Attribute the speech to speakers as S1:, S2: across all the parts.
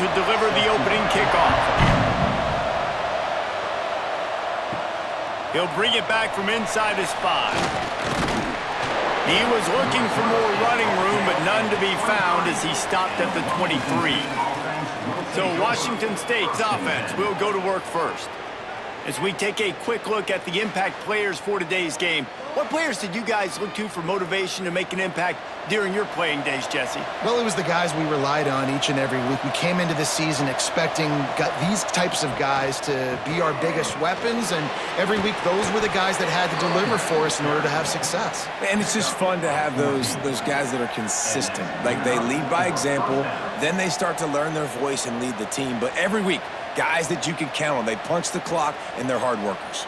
S1: to deliver the opening kickoff. He'll bring it back from inside his 5. He was looking for more running room, but none to be found as he stopped at the 23. So Washington State's offense will go to work first. As we take a quick look at the impact players for today's game, what players did you guys look to for motivation to make an impact during your playing days, Jesse?
S2: Well, it was the guys we relied on each and every week. We came into the season expecting these types of guys to be our biggest weapons, and every week those were the guys that had to deliver for us in order to have success.
S3: And it's just fun to have those guys that are consistent. Like, they lead by example, then they start to learn their voice and lead the team. But every week, guys that you can count on. They punch the clock, and they're hard workers.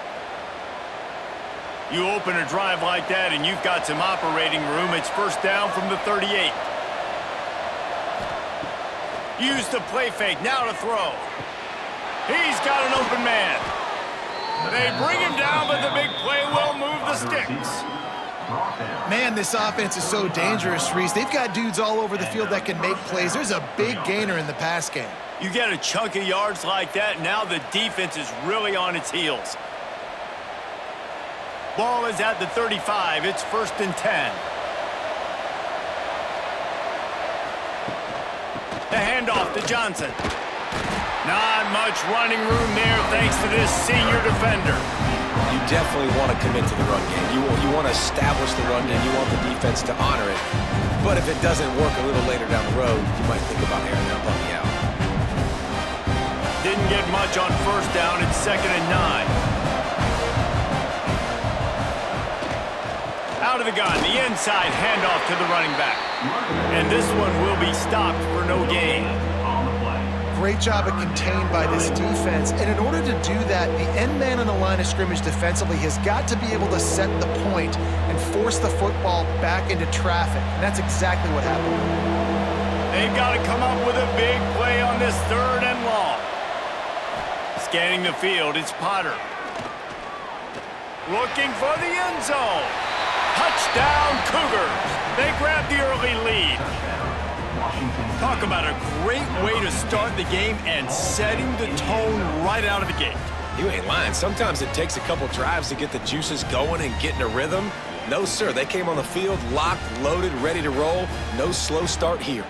S1: You open a drive like that, and you've got some operating room. It's first down from the 38. Use the play fake. Now to throw. He's got an open man. They bring him down, but the big play will move the sticks.
S2: Man, this offense is so dangerous, Reese. They've got dudes all over the field that can make plays. There's a big gainer in the pass game.
S1: You get a chunk of yards like that, now the defense is really on its heels. Ball is at the 35. It's first and 10. The handoff to Johnson. Not much running room there thanks to this senior defender.
S3: You definitely want to commit to the run game. You want to establish the run game. You want the defense to honor it. But if it doesn't work a little later down the road, you might think about airing that puppy out.
S1: Didn't get much on first down. It's second and 9. Out of the gun, the inside handoff to the running back. And this one will be stopped for no gain.
S2: Great job of contained by this defense. And in order to do that, the end man on the line of scrimmage defensively has got to be able to set the point and force the football back into traffic. And that's exactly what happened.
S1: They've got to come up with a big play on this third and long. Scanning the field, it's Potter. Looking for the end zone. Touchdown, Cougars. They grab the early lead. Talk about a great way to start the game and setting the tone right out of the gate.
S3: You ain't lying. Sometimes it takes a couple drives to get the juices going and get in a rhythm. No, sir. They came on the field locked, loaded, ready to roll. No slow start here.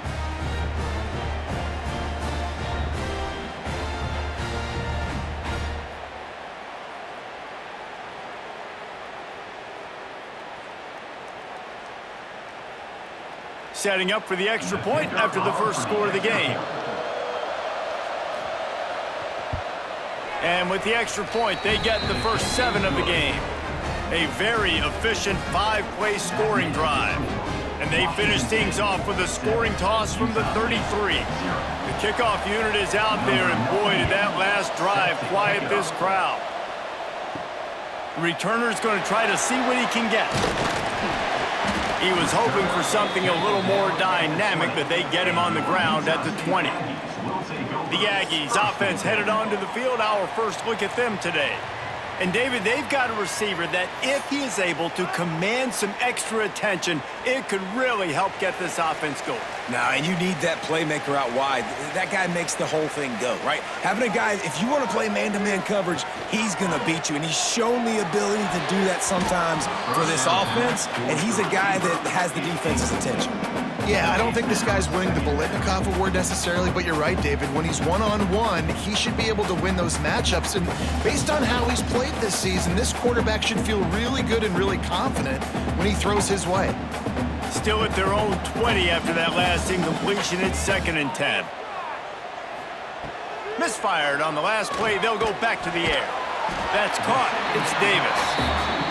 S1: Setting up for the extra point after the first score of the game. And with the extra point, they get the first 7 of the game. A very efficient 5-play scoring drive. And they finish things off with a scoring toss from the 33. The kickoff unit is out there, and boy, did that last drive quiet this crowd. The returner's going to try to see what he can get. He was hoping for something a little more dynamic, but they get him on the ground at the 20. The Aggies offense headed onto the field. Our first look at them today. And, David, they've got a receiver that if he is able to command some extra attention, it could really help get this offense going.
S3: Now, and you need that playmaker out wide. That guy makes the whole thing go, right? Having a guy, if you want to play man-to-man coverage, he's going to beat you. And he's shown the ability to do that sometimes for this offense. And he's a guy that has the defense's attention.
S2: Yeah, I don't think this guy's winning the Bolitnikoff Award necessarily, but you're right, David. When he's one-on-one, he should be able to win those matchups. And based on how he's played this season, this quarterback should feel really good and really confident when he throws his way.
S1: Still at their own 20 after that last incompletion. It's second and 10. Misfired on the last play. They'll go back to the air. That's caught. It's Davis.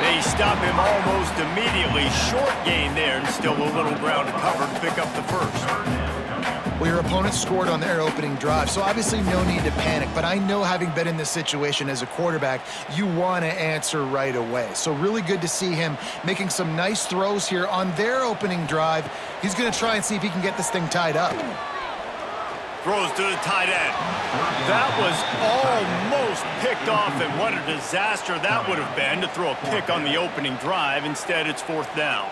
S1: They stop him almost immediately. Short gain there, and still a little ground to cover to pick up the first.
S2: Well, your opponent scored on their opening drive, so obviously no need to panic. But I know, having been in this situation as a quarterback, you want to answer right away. So really good to see him making some nice throws here on their opening drive. He's going to try and see if he can get this thing tied up.
S1: Throws to the tight end. That was almost picked off, and what a disaster that would have been to throw a pick on the opening drive. Instead, it's fourth down.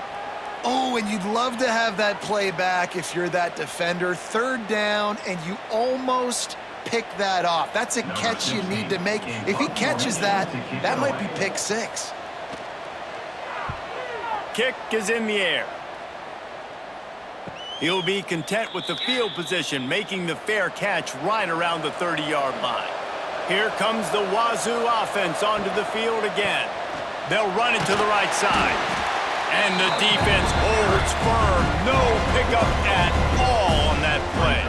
S2: Oh, and you'd love to have that play back if you're that defender. Third down, and you almost pick that off. That's a catch you need to make. If he catches that, that might be pick 6.
S1: Kick is in the air. He'll be content with the field position, making the fair catch right around the 30-yard line. Here comes the Wazoo offense onto the field again. They'll run it to the right side. And the defense holds firm. No pickup at all on that play.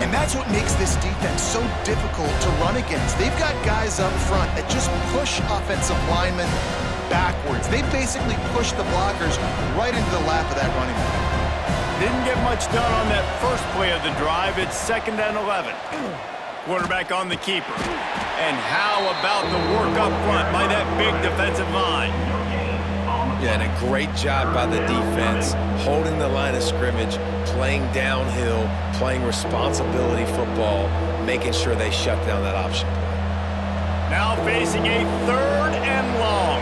S2: And that's what makes this defense so difficult to run against. They've got guys up front that just push offensive linemen backwards. They basically push the blockers right into the lap of that running back.
S1: Didn't get much done on that first play of the drive. It's 2nd and 11. Quarterback on the keeper. And how about the work up front by that big defensive line?
S3: Yeah, and a great job by the defense, holding the line of scrimmage, playing downhill, playing responsibility football, making sure they shut down that option play.
S1: Now facing a 3rd and long.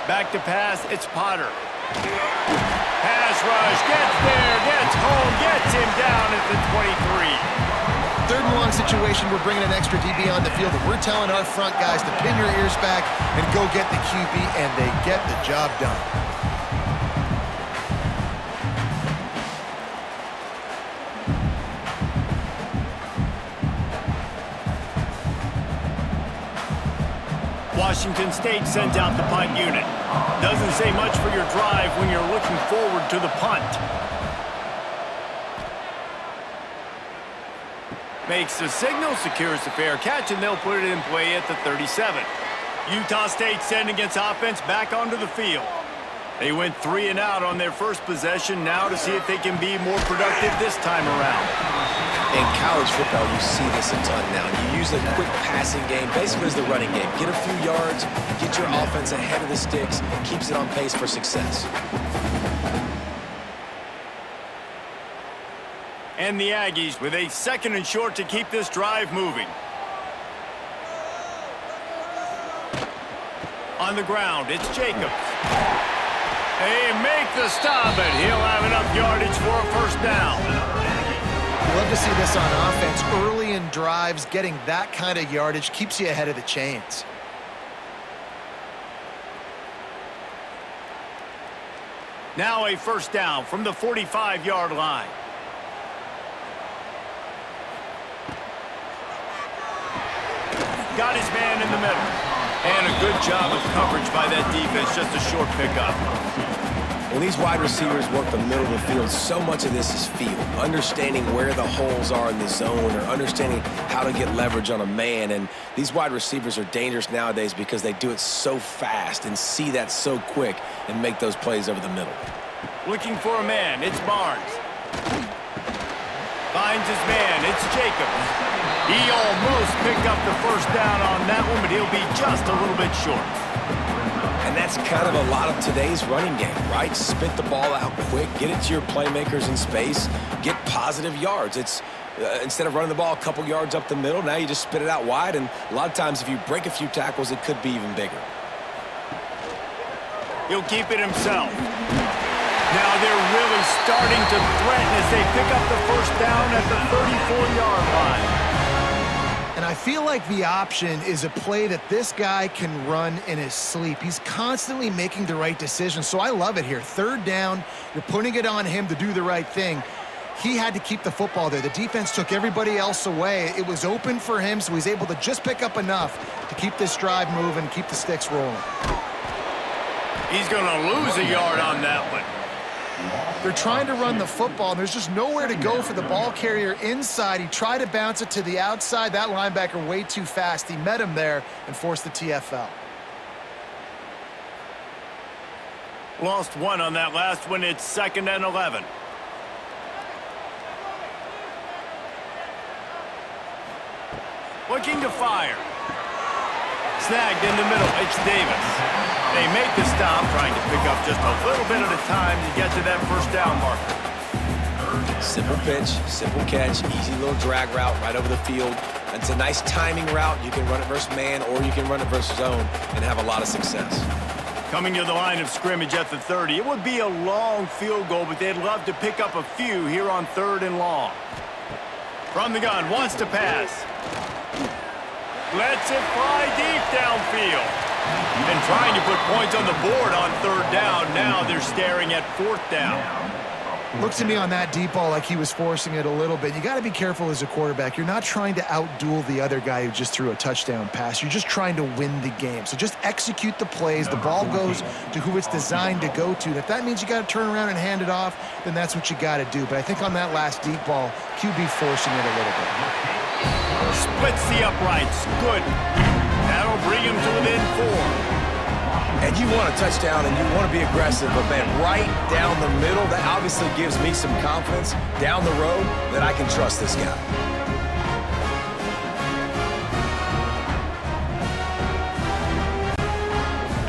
S1: Back to pass, it's Potter. Pass rush, gets there, gets home, gets him down at the 23.
S2: 3rd and long situation, we're bringing an extra DB on the field, and we're telling our front guys to pin your ears back and go get the QB, and they get the job done.
S1: Washington State sends out the punt unit. Doesn't say much for your drive when you're looking forward to the punt. Makes the signal, secures the fair catch, and they'll put it in play at the 37. Utah State sending its offense back onto the field. They went 3 and out on their first possession, now to see if they can be more productive this time around.
S3: In college football, you see this a ton now. You use a quick passing game, basically as the running game. Get a few yards, get your offense ahead of the sticks, keeps it on pace for success.
S1: And the Aggies with a 2nd and short to keep this drive moving. On the ground, it's Jacobs. They make the stop, but he'll have enough yardage for a 1st down.
S2: Love to see this on offense. Early in drives, getting that kind of yardage keeps you ahead of the chains.
S1: Now a 1st down from the 45-yard line. Got his man in the middle. And a good job of coverage by that defense, just a short pickup.
S3: When these wide receivers work the middle of the field, so much of this is feel. Understanding where the holes are in the zone or understanding how to get leverage on a man. And these wide receivers are dangerous nowadays because they do it so fast and see that so quick and make those plays over the middle.
S1: Looking for a man, it's Barnes. Finds his man, it's Jacobs. He almost picked up the 1st down on that one, but he'll be just a little bit short.
S3: And that's kind of a lot of today's running game, right? Spit the ball out quick, get it to your playmakers in space, get positive yards. It's instead of running the ball a couple yards up the middle, now you just spit it out wide, and a lot of times if you break a few tackles, it could be even bigger.
S1: He'll keep it himself. Now they're really starting to threaten as they pick up the 1st down at the 34-yard line.
S2: And I feel like the option is a play that this guy can run in his sleep. He's constantly making the right decision, so I love it here. 3rd down, you're putting it on him to do the right thing. He had to keep the football there. The defense took everybody else away. It was open for him, so he's able to just pick up enough to keep this drive moving, keep the sticks rolling.
S1: He's going to lose a yard on that one.
S2: They're trying to run the football, and there's just nowhere to go for the ball carrier inside. He tried to bounce it to the outside. That linebacker way too fast. He met him there and forced the TFL.
S1: Lost 1 on that last one. It's 2nd and 11. Looking to fire. Snagged in the middle. It's Davis. They make the stop, trying to pick up just a little bit at a time to get to that 1st down marker.
S3: Simple pitch, simple catch, easy little drag route right over the field. It's a nice timing route. You can run it versus man, or you can run it versus zone and have a lot of success.
S1: Coming to the line of scrimmage at the 30. It would be a long field goal, but they'd love to pick up a few here on 3rd and long. From the gun, wants to pass. Lets it fly deep downfield. And trying to put points on the board on 3rd down. Now they're staring at 4th down.
S2: Looks to me on that deep ball like he was forcing it a little bit. You got to be careful as a quarterback. You're not trying to outduel the other guy who just threw a touchdown pass. You're just trying to win the game. So just execute the plays. The ball goes to who it's designed to go to. If that means you got to turn around and hand it off, then that's what you got to do. But I think on that last deep ball, QB forcing it a little bit.
S1: Splits the uprights. Good. That'll bring him to within 4.
S3: And you want a touchdown and you want to be aggressive, but man, right down the middle, that obviously gives me some confidence down the road that I can trust this guy.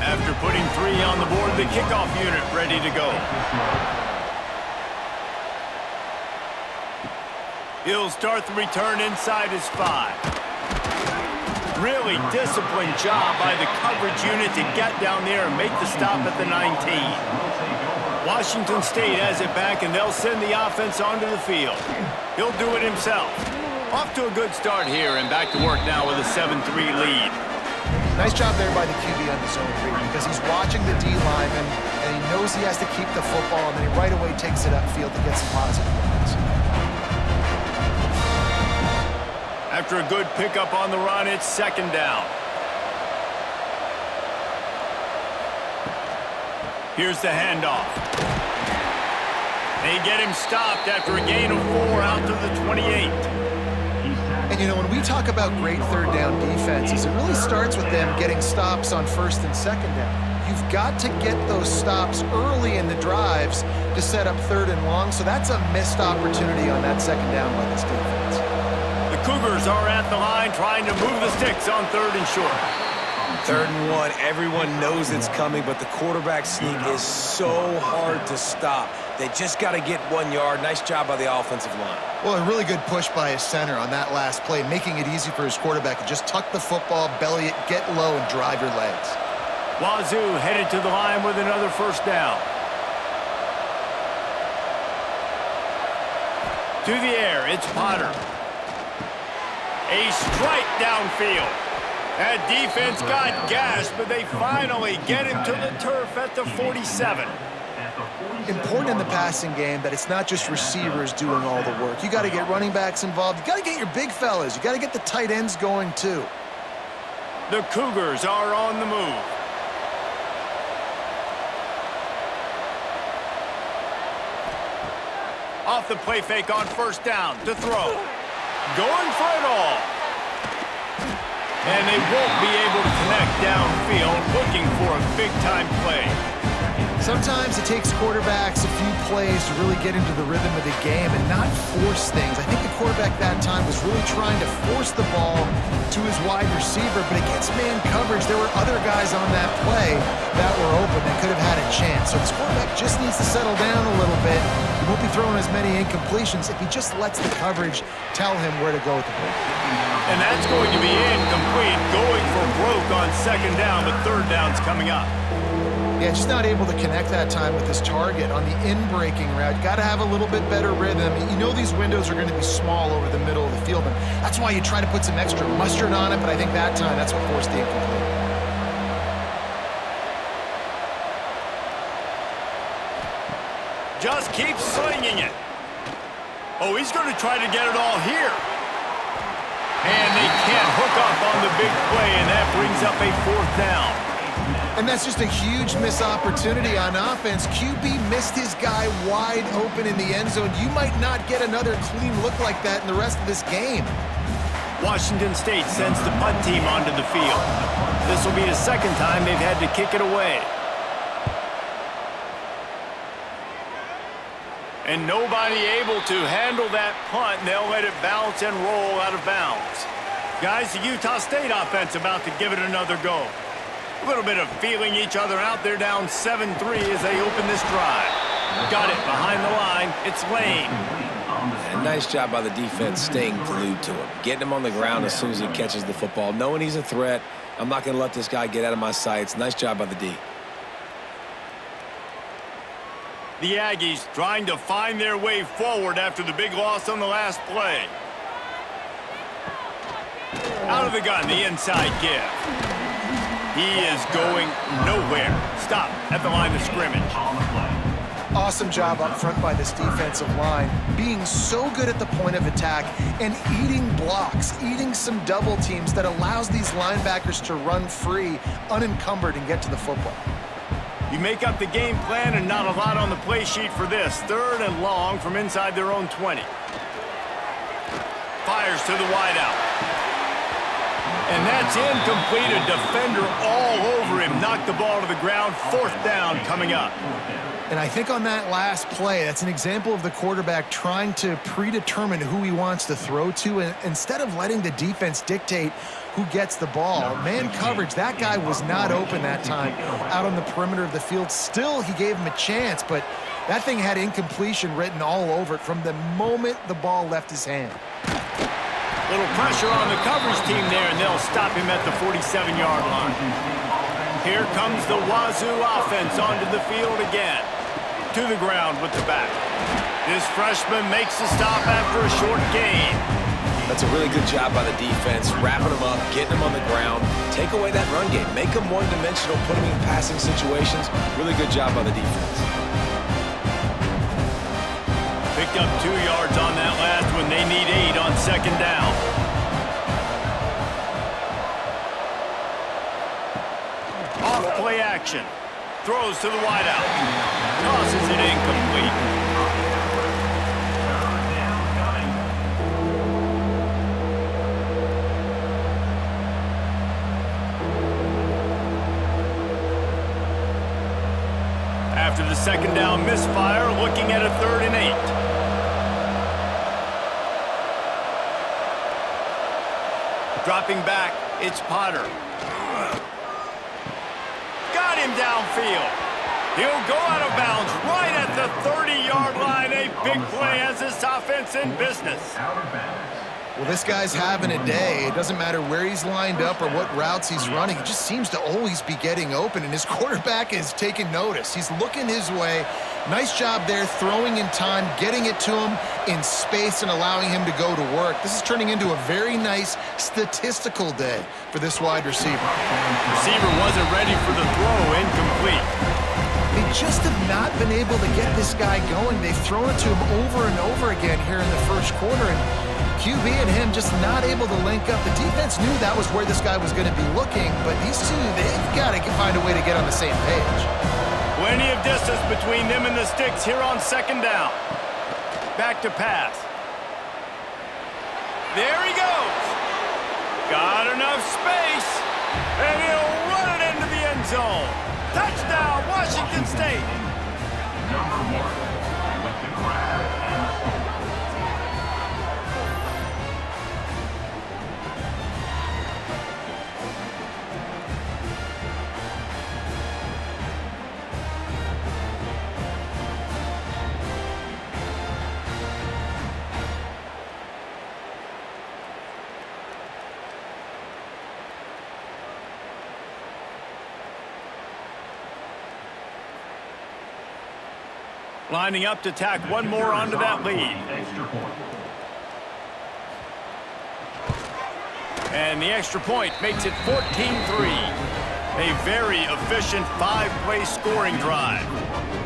S1: After putting 3 on the board, the kickoff unit ready to go. He'll start the return inside his 5. Really disciplined job by the coverage unit to get down there and make the stop at the 19. Washington State has it back, and they'll send the offense onto the field. He'll do it himself. Off to a good start here, and back to work now with a 7-3 lead.
S2: Nice job there by the QB on the zone read because he's watching the D lineman, and he knows he has to keep the football, and then he right away takes it upfield to get some positive yards.
S1: After a good pickup on the run, it's 2nd down. Here's the handoff. They get him stopped after a gain of 4 out to the 28.
S2: And, you know, when we talk about great 3rd down defenses, it really starts with them getting stops on 1st and 2nd down. You've got to get those stops early in the drives to set up 3rd and long, so that's a missed opportunity on that 2nd down by this defense.
S1: The Cougars are at the line trying to move the sticks on 3rd and short.
S3: 3rd and 1, everyone knows it's coming, but the quarterback sneak is so hard to stop. They just got to get 1 yard. Nice job by the offensive line.
S2: Well, a really good push by his center on that last play, making it easy for his quarterback to just tuck the football, belly it, get low, and drive your legs.
S1: Wazoo headed to the line with another 1st down. To the air, it's Potter. A strike downfield. That defense got gashed, but they finally get him to the turf at the 47.
S2: Important in the passing game that it's not just receivers doing all the work. You got to get running backs involved. You got to get your big fellas. You got to get the tight ends going too.
S1: The Cougars are on the move. Off the play fake on 1st down to throw. Going for it all. And they won't be able to connect downfield, looking for a big-time play.
S2: Sometimes it takes quarterbacks a few plays to really get into the rhythm of the game and not force things. I think the quarterback that time was really trying to force the ball to his wide receiver, but against man coverage, there were other guys on that play that were open that could have had a chance. So this quarterback just needs to settle down a little bit. He won't be throwing as many incompletions if he just lets the coverage tell him where to go with the ball.
S1: And that's going to be incomplete, going for broke on 2nd down, but 3rd down's coming up.
S2: Yeah, just not able to connect that time with his target on the in-breaking route. Got to have a little bit better rhythm. You know these windows are going to be small over the middle of the field, and that's why you try to put some extra mustard on it, but I think that time that's what forced the incomplete.
S1: Just keep slinging it. Oh, he's going to try to get it all here. And they can't hook up on the big play, and that brings up a 4th down.
S2: And that's just a huge missed opportunity on offense. QB missed his guy wide open in the end zone. You might not get another clean look like that in the rest of this game.
S1: Washington State sends the punt team onto the field. This will be the 2nd time they've had to kick it away. And nobody able to handle that punt, and they'll let it bounce and roll out of bounds. Guys, the Utah State offense about to give it another go. A little bit of feeling each other out. They're down 7-3 as they open this drive. Got it behind the line. It's Lane.
S3: And nice job by the defense staying glued to him. Getting him on the ground as soon as he catches the football. Knowing he's a threat, I'm not going to let this guy get out of my sights. Nice job by the D.
S1: The Aggies trying to find their way forward after the big loss on the last play. Out of the gun, the inside give. He is going nowhere. Stop at the line of scrimmage.
S2: Awesome job up front by this defensive line, being so good at the point of attack and eating blocks, eating some double teams that allows these linebackers to run free, unencumbered, and get to the football.
S1: You make up the game plan and not a lot on the play sheet for this. 3rd and long from inside their own 20. Fires to the wideout. And that's incomplete. A defender all over him. Knocked the ball to the ground. 4th down coming up.
S2: And I think on that last play, that's an example of the quarterback trying to predetermine who he wants to throw to, and instead of letting the defense dictate who gets the ball. Man coverage, that guy was not open that time out on the perimeter of the field. Still, he gave him a chance, but that thing had incompletion written all over it from the moment the ball left his hand.
S1: Little pressure on the coverage team there, and they'll stop him at the 47-yard line. Here comes the Wazoo offense onto the field again. To the ground with the back. This freshman makes the stop after a short gain.
S3: That's a really good job by the defense, wrapping them up, getting them on the ground. Take away that run game. Make them one-dimensional, put them in passing situations. Really good job by the defense.
S1: Picked up 2 yards on that last one. They need 8 on 2nd down. Off play action. Throws to the wideout. Tosses it incomplete. After the 2nd down misfire, looking at a 3rd and 8. Dropping back, it's Potter. Got him downfield. He'll go out of bounds right at the 30-yard line. A big play as this offense in business.
S2: Well, this guy's having a day. It doesn't matter where he's lined up or what routes he's running. He just seems to always be getting open, and his quarterback is taking notice. He's looking his way. Nice job there, throwing in time, getting it to him in space and allowing him to go to work. This is turning into a very nice statistical day for this wide receiver.
S1: Receiver wasn't ready for the throw, incomplete.
S2: They just have not been able to get this guy going. They've thrown it to him over and over again here in the first quarter, and QB and him just not able to link up. The defense knew that was where this guy was going to be looking, but these two, they've got to find a way to get on the same page.
S1: Plenty of distance between them and the sticks here on 2nd down. Back to pass. There he goes. Got enough space, and he'll run it into the end zone. Touchdown, Washington State.
S4: Number 1 with the grab and score.
S1: Lining up to tack one more onto that lead. And the extra point makes it 14-3. A very efficient 5-play scoring drive.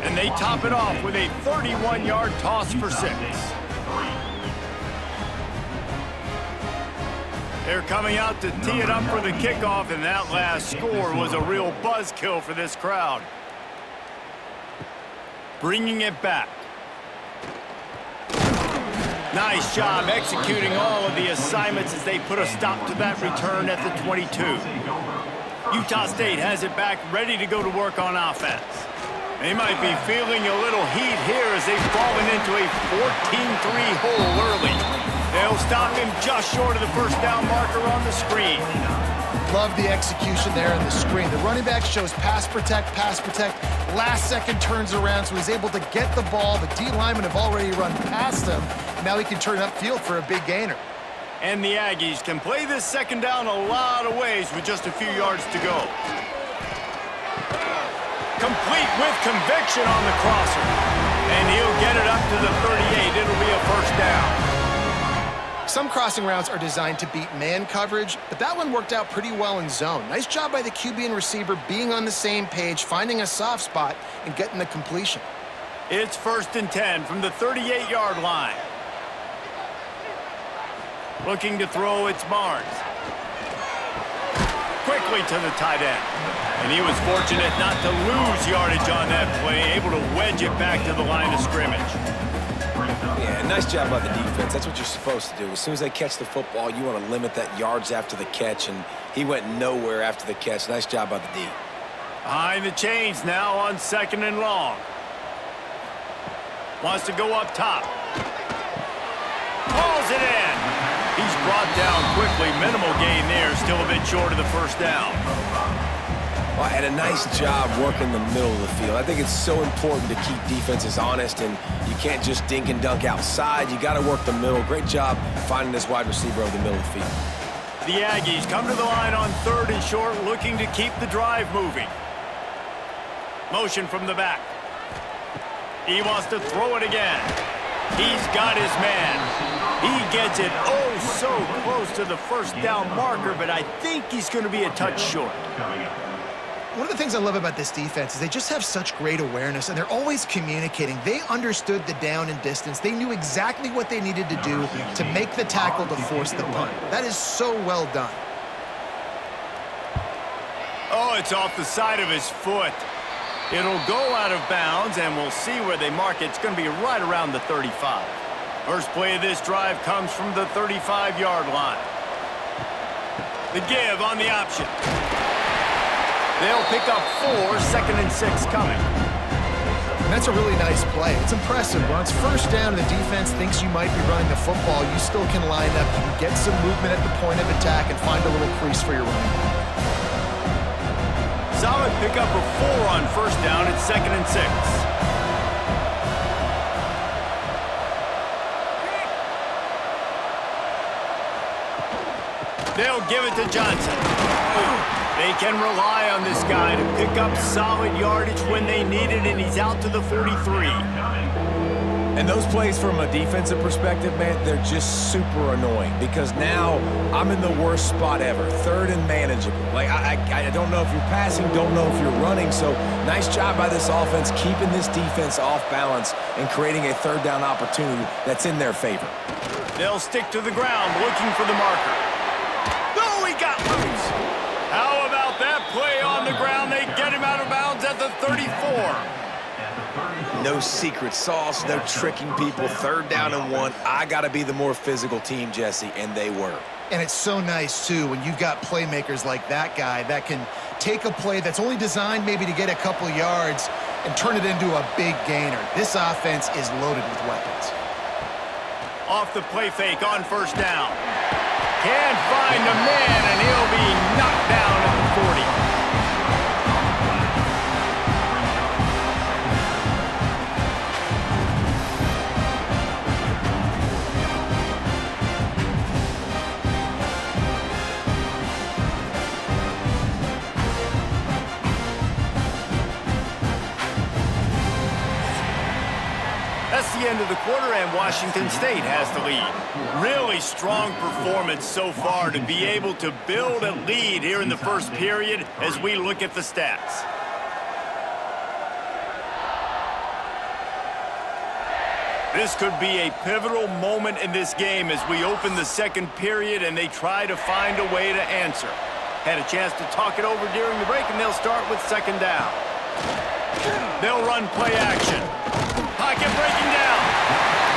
S1: And they top it off with a 31-yard toss for 6. They're coming out to tee it up for the kickoff, and that last score was a real buzzkill for this crowd. Bringing it back. Nice job executing all of the assignments as they put a stop to that return at the 22. Utah State has it back, ready to go to work on offense. They might be feeling a little heat here as they've fallen into a 14-3 hole early. They'll stop him just short of the 1st down marker on the screen.
S2: Love the execution there on the screen. The running back shows pass protect, Last-second turns around, so he's able to get the ball. The D linemen have already run past him. Now he can turn upfield for a big gainer.
S1: And the Aggies can play this second down a lot of ways with just a few yards to go. Complete with conviction on the crosser. And he'll get it up to the 38. It'll be a first down.
S2: Some crossing routes are designed to beat man coverage, but that one worked out pretty well in zone. Nice job by the QB and receiver being on the same page, finding a soft spot, and getting the completion.
S1: It's 1st and 10 from the 38-yard line. Looking to throw, it's Barnes. Quickly to the tight end. And he was fortunate not to lose yardage on that play, able to wedge it back to the line of scrimmage.
S3: Yeah, nice job by the defense. That's what you're supposed to do. As soon as they catch the football, you want to limit that yards after the catch, and he went nowhere after the catch. Nice job by the D.
S1: Behind the chains now on 2nd and long. Wants to go up top. Hauls it in. He's brought down quickly. Minimal gain there. Still a bit short of the first down.
S3: Well, and a nice job working the middle of the field. I think it's so important to keep defenses honest, and you can't just dink and dunk outside. You got to work the middle. Great job finding this wide receiver over the middle of the field.
S1: The Aggies come to the line on 3rd and short, looking to keep the drive moving. Motion from the back. He wants to throw it again. He's got his man. He gets it oh so close to the first down marker, but I think he's going to be a touch short.
S2: One of the things I love about this defense is they just have such great awareness, and they're always communicating. They understood the down and distance. They knew exactly what they needed to do to make the tackle to force the punt. That is so well done.
S1: Oh, it's off the side of his foot. It'll go out of bounds, and we'll see where they mark it. It's going to be right around the 35. First play of this drive comes from the 35-yard line. The give on the option. They'll pick up 4, 2nd and 6 coming.
S2: And that's a really nice play. It's impressive. Once first down, the defense thinks you might be running the football. You still can line up. You can get some movement at the point of attack and find a little crease for your running back.
S1: Solid pickup of 4 on first down. It's 2nd and 6. They'll give it to Johnson. They can rely on this guy to pick up solid yardage when they need it, and he's out to the 43.
S3: And those plays from a defensive perspective, man, they're just super annoying because now I'm in the worst spot ever, 3rd and manageable. Like, I don't know if you're passing, don't know if you're running, so nice job by this offense keeping this defense off balance and creating a 3rd down opportunity that's in their favor.
S1: They'll stick to the ground looking for the marker. No, he got loose. How about that play on the ground? They get him out of bounds at the 34.
S3: No secret sauce, no tricking people. 3rd down and 1. I got to be the more physical team, Jesse, and they were.
S2: And it's so nice, too, when you've got playmakers like that guy that can take a play that's only designed maybe to get a couple yards and turn it into a big gainer. This offense is loaded with weapons.
S1: Off the play fake on first down. Can't find a man, and he'll be knocked down at the 40. That's the end of the quarter, and Washington State has the lead. Really strong performance so far to be able to build a lead here in the first period as we look at the stats. This could be a pivotal moment in this game as we open the second period and they try to find a way to answer. Had a chance to talk it over during the break, and they'll start with 2nd down. They'll run play action. Pocket breaking down.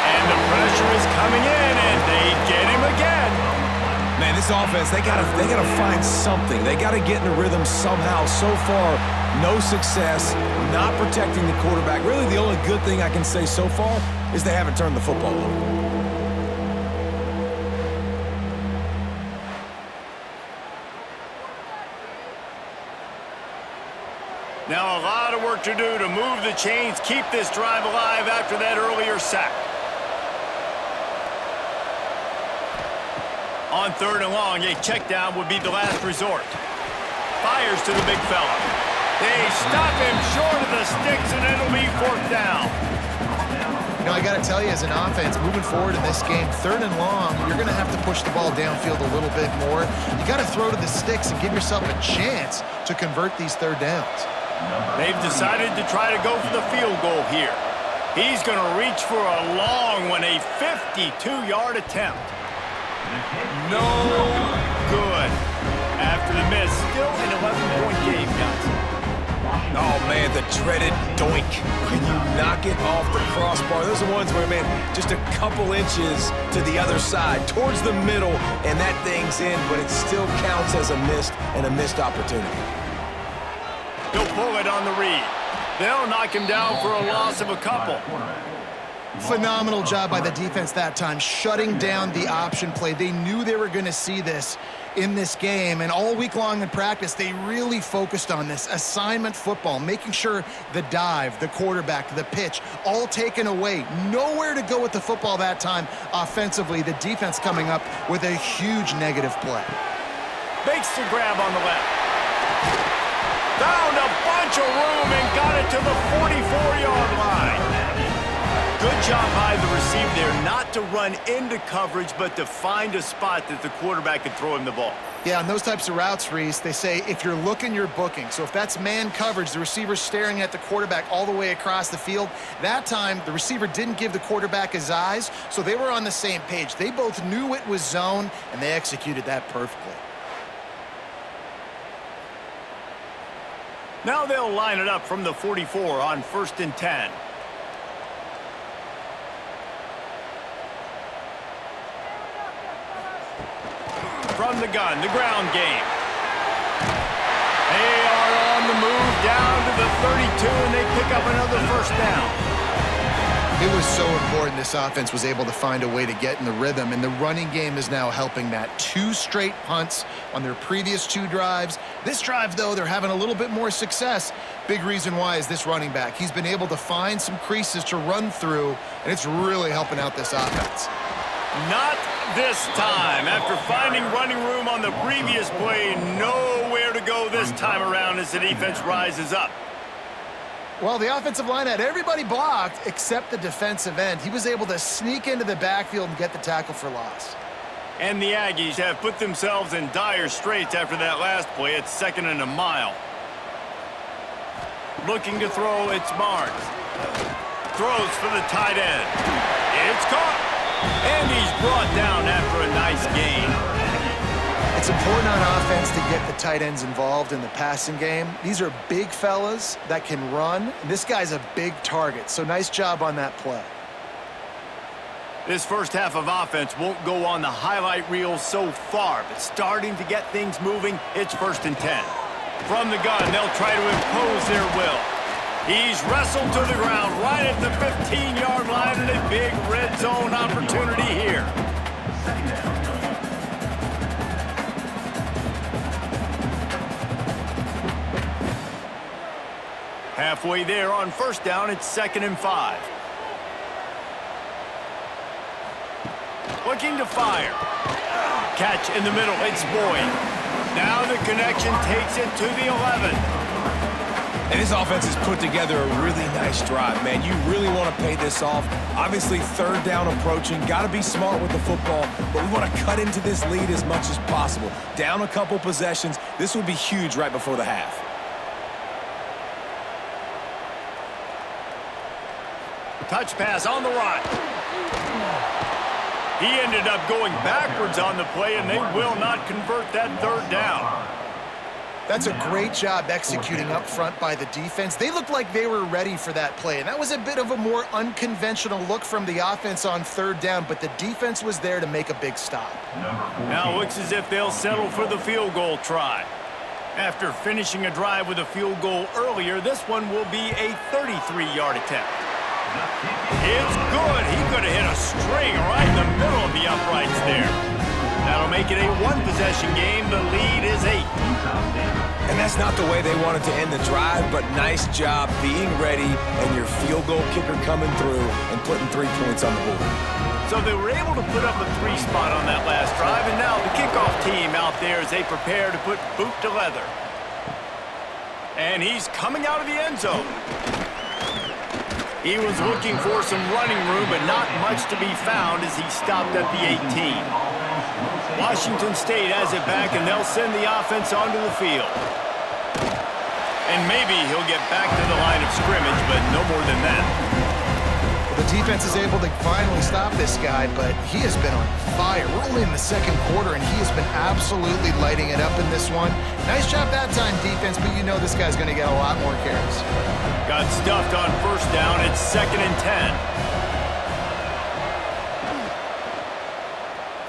S1: And the pressure is coming in, and they get him again.
S3: Man, this offense, they gotta find something. They gotta get in a rhythm somehow. So far, no success, not protecting the quarterback. Really, the only good thing I can say so far is they haven't turned the football over.
S1: Now a lot of work to do to move the chains, keep this drive alive after that earlier sack. On 3rd and long, a check down would be the last resort. Fires to the big fella. They stop him short of the sticks, and it'll be 4th down.
S2: You know, I got to tell you, as an offense, moving forward in this game, 3rd and long, you're going to have to push the ball downfield a little bit more. You got to throw to the sticks and give yourself a chance to convert these 3rd downs.
S1: They've decided to try to go for the field goal here. He's going to reach for a long one, a 52-yard attempt. No good. After the miss, still an 11-point game, guys.
S3: Oh, man, the dreaded doink. When you knock it off the crossbar, those are ones where, man, just a couple inches to the other side, towards the middle, and that thing's in, but it still counts as a missed opportunity.
S1: He'll pull it on the read. They'll knock him down for a loss of a couple.
S2: Phenomenal job by the defense that time, shutting down the option play. They knew they were going to see this in this game, and all week long in practice, they really focused on this assignment football, making sure the dive, the quarterback, the pitch, all taken away. Nowhere to go with the football that time offensively. The defense coming up with a huge negative play.
S1: Makes the grab on the left. Found a bunch of room and got it to the 44-yard line. Good job by the receiver there, not to run into coverage, but to find a spot that the quarterback could throw him the ball.
S2: Yeah, on those types of routes, Reese, they say if you're looking, you're booking. So if that's man coverage, the receiver's staring at the quarterback all the way across the field. That time, the receiver didn't give the quarterback his eyes, so they were on the same page. They both knew it was zone, and they executed that perfectly.
S1: Now they'll line it up from the 44 on 1st and 10. From the gun, the ground game. They are on the move down to the 32, and they pick up another 1st down.
S2: It was so important this offense was able to find a way to get in the rhythm, and the running game is now helping that. 2 straight punts on their previous 2 drives. This drive, though, they're having a little bit more success. Big reason why is this running back. He's been able to find some creases to run through, and it's really helping out this offense.
S1: Not this time. After finding running room on the previous play, nowhere to go this time around as the defense rises up.
S2: Well, the offensive line had everybody blocked except the defensive end. He was able to sneak into the backfield and get the tackle for loss.
S1: And the Aggies have put themselves in dire straits after that last play. It's 2nd and a mile. Looking to throw, it's Barnes. Throws for the tight end. It's caught. And he's brought down after a nice gain.
S2: It's important on offense to get the tight ends involved in the passing game. These are big fellas that can run. This guy's a big target, so nice job on that play.
S1: This first half of offense won't go on the highlight reel so far, but starting to get things moving, it's 1st and 10. From the gun, they'll try to impose their will. He's wrestled to the ground right at the 15-yard line, and a big red zone opportunity here. Halfway there on 1st down, it's 2nd and 5. Looking to fire. Catch in the middle, it's Boyd. Now the connection takes it to the 11.
S3: And this offense has put together a really nice drive, man. You really want to pay this off. Obviously, 3rd down approaching. Got to be smart with the football, but we want to cut into this lead as much as possible. Down a couple possessions. This would be huge right before the half.
S1: Touch pass on the right. He ended up going backwards on the play, and they will not convert that 3rd down.
S2: That's a great job executing up front by the defense. They looked like they were ready for that play, and that was a bit of a more unconventional look from the offense on 3rd down, but the defense was there to make a big stop.
S1: Now looks as if they'll settle for the field goal try. After finishing a drive with a field goal earlier, this one will be a 33-yard attempt. It's good. He could have hit a string right in the middle of the uprights there. That'll make it a 1-possession game. The lead is 8.
S3: And that's not the way they wanted to end the drive, but nice job being ready and your field goal kicker coming through and putting 3 points on the board.
S1: So they were able to put up a 3 spot on that last drive, and now the kickoff team out there as they prepare to put boot to leather. And he's coming out of the end zone. He was looking for some running room, but not much to be found as he stopped at the 18. Washington State has it back, and they'll send the offense onto the field. And maybe he'll get back to the line of scrimmage, but no more than that.
S2: The defense is able to finally stop this guy, but he has been on fire. We're only in the second quarter, and he has been absolutely lighting it up in this one. Nice job that time, defense, but you know this guy's going to get a lot more carries.
S1: Got stuffed on first down. It's 2nd and 10.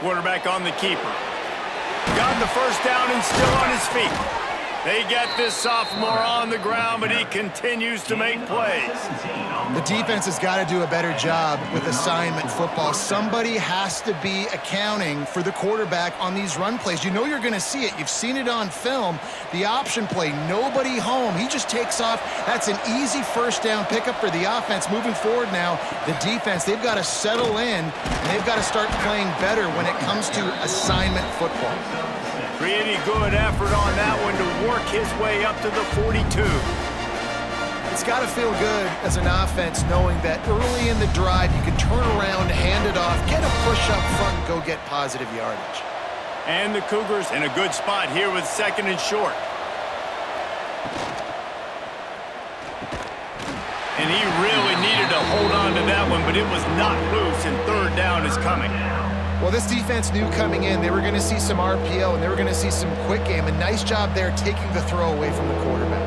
S1: Quarterback on the keeper. Got the first down and still on his feet. They get this sophomore on the ground, but he continues to make plays.
S2: The defense has got to do a better job with assignment football. Somebody has to be accounting for the quarterback on these run plays. You know you're going to see it. You've seen it on film. The option play, nobody home. He just takes off. That's an easy first down pickup for the offense. Moving forward now, the defense, they've got to settle in, and they've got to start playing better when it comes to assignment football.
S1: Pretty good effort on that one to work his way up to the 42.
S2: It's got to feel good as an offense knowing that early in the drive you can turn around, hand it off, get a push up front, and go get positive yardage.
S1: And the Cougars in a good spot here with 2nd and short. And he really needed to hold on to that one, but it was not loose, and 3rd down is coming.
S2: Well, this defense knew coming in they were going to see some RPO and they were going to see some quick game. A nice job there taking the throw away from the quarterback.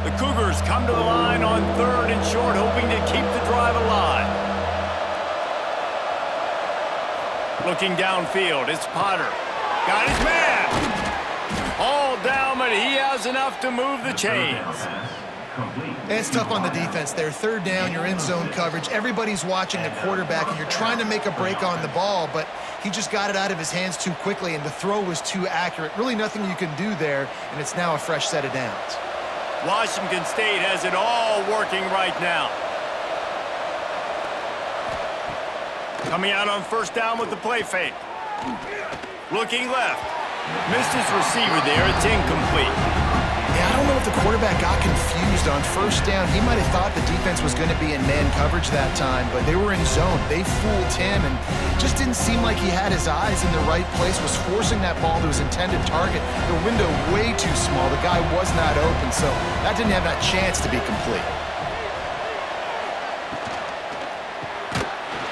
S1: The Cougars come to the line on 3rd and short, hoping to keep the drive alive. Looking downfield, it's Potter. Got his man! All down, but he has enough to move the chains.
S2: And it's tough on the defense there. 3rd down, you're in zone coverage. Everybody's watching the quarterback, and you're trying to make a break on the ball, but he just got it out of his hands too quickly, and the throw was too accurate. Really nothing you can do there, and it's now a fresh set of downs.
S1: Washington State has it all working right now. Coming out on 1st down with the play fake. Looking left. Missed his receiver there. It's incomplete.
S2: Yeah, I don't know if the quarterback got confused on 1st down. He might have thought the defense was going to be in man coverage that time, but they were in zone. They fooled him, and just didn't seem like he had his eyes in the right place, was forcing that ball to his intended target. The window way too small. The guy was not open, so that didn't have that chance to be complete.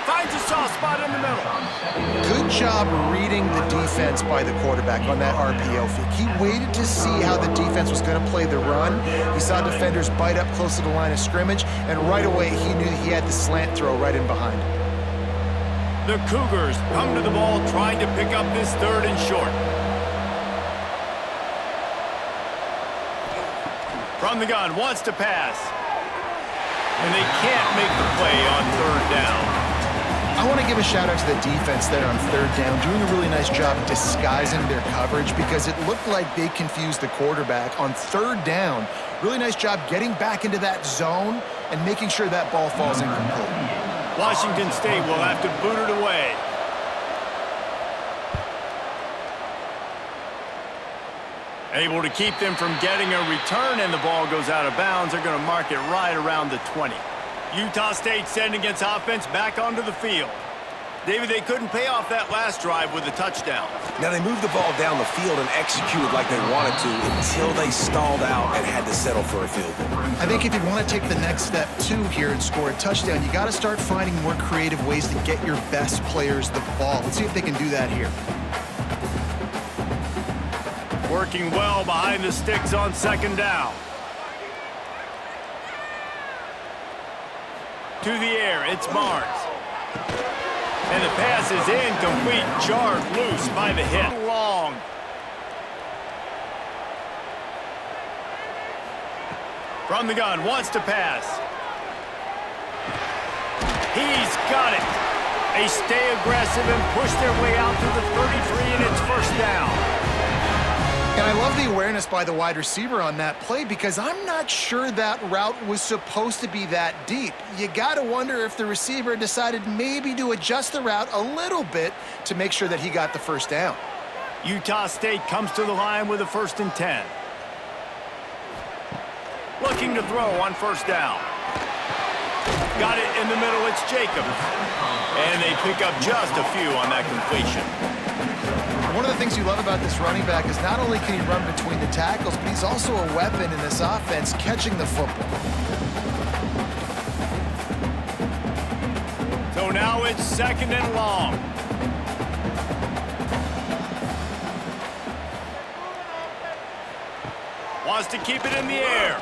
S1: Finds a soft spot in the middle.
S2: Good job reading the defense by the quarterback on that RPO fake. He waited to see how the defense was going to play the run. He saw defenders bite up close to the line of scrimmage, and right away he knew he had the slant throw right in behind him.
S1: The Cougars come to the ball trying to pick up this 3rd and short. From the gun, wants to pass. And they can't make the play on 3rd down.
S2: I want to give a shout out to the defense there on 3rd down, doing a really nice job disguising their coverage because it looked like they confused the quarterback on 3rd down. Really nice job getting back into that zone and making sure that ball falls incomplete.
S1: Washington State will have to boot it away. Able to keep them from getting a return, and the ball goes out of bounds. They're going to mark it right around the 20. Utah State sending its offense back onto the field. David, they couldn't pay off that last drive with a touchdown.
S3: Now, they moved the ball down the field and executed like they wanted to until they stalled out and had to settle for a field goal.
S2: I think if you want to take the next step, too, here and score a touchdown, you got to start finding more creative ways to get your best players the ball. Let's see if they can do that here.
S1: Working well behind the sticks on 2nd down. To the air, it's Barnes. And the pass is incomplete, jarred loose by the hit. Long. From the gun, wants to pass. He's got it. They stay aggressive and push their way out to the 33, and it's 1st down.
S2: And I love the awareness by the wide receiver on that play because I'm not sure that route was supposed to be that deep. You got to wonder if the receiver decided maybe to adjust the route a little bit to make sure that he got the first down.
S1: Utah State comes to the line with a 1st and 10. Looking to throw on 1st down. Got it in the middle, it's Jacobs. And they pick up just a few on that completion.
S2: One of the things you love about this running back is not only can he run between the tackles, but he's also a weapon in this offense catching the football.
S1: So now it's 2nd and long. Wants to keep it in the air.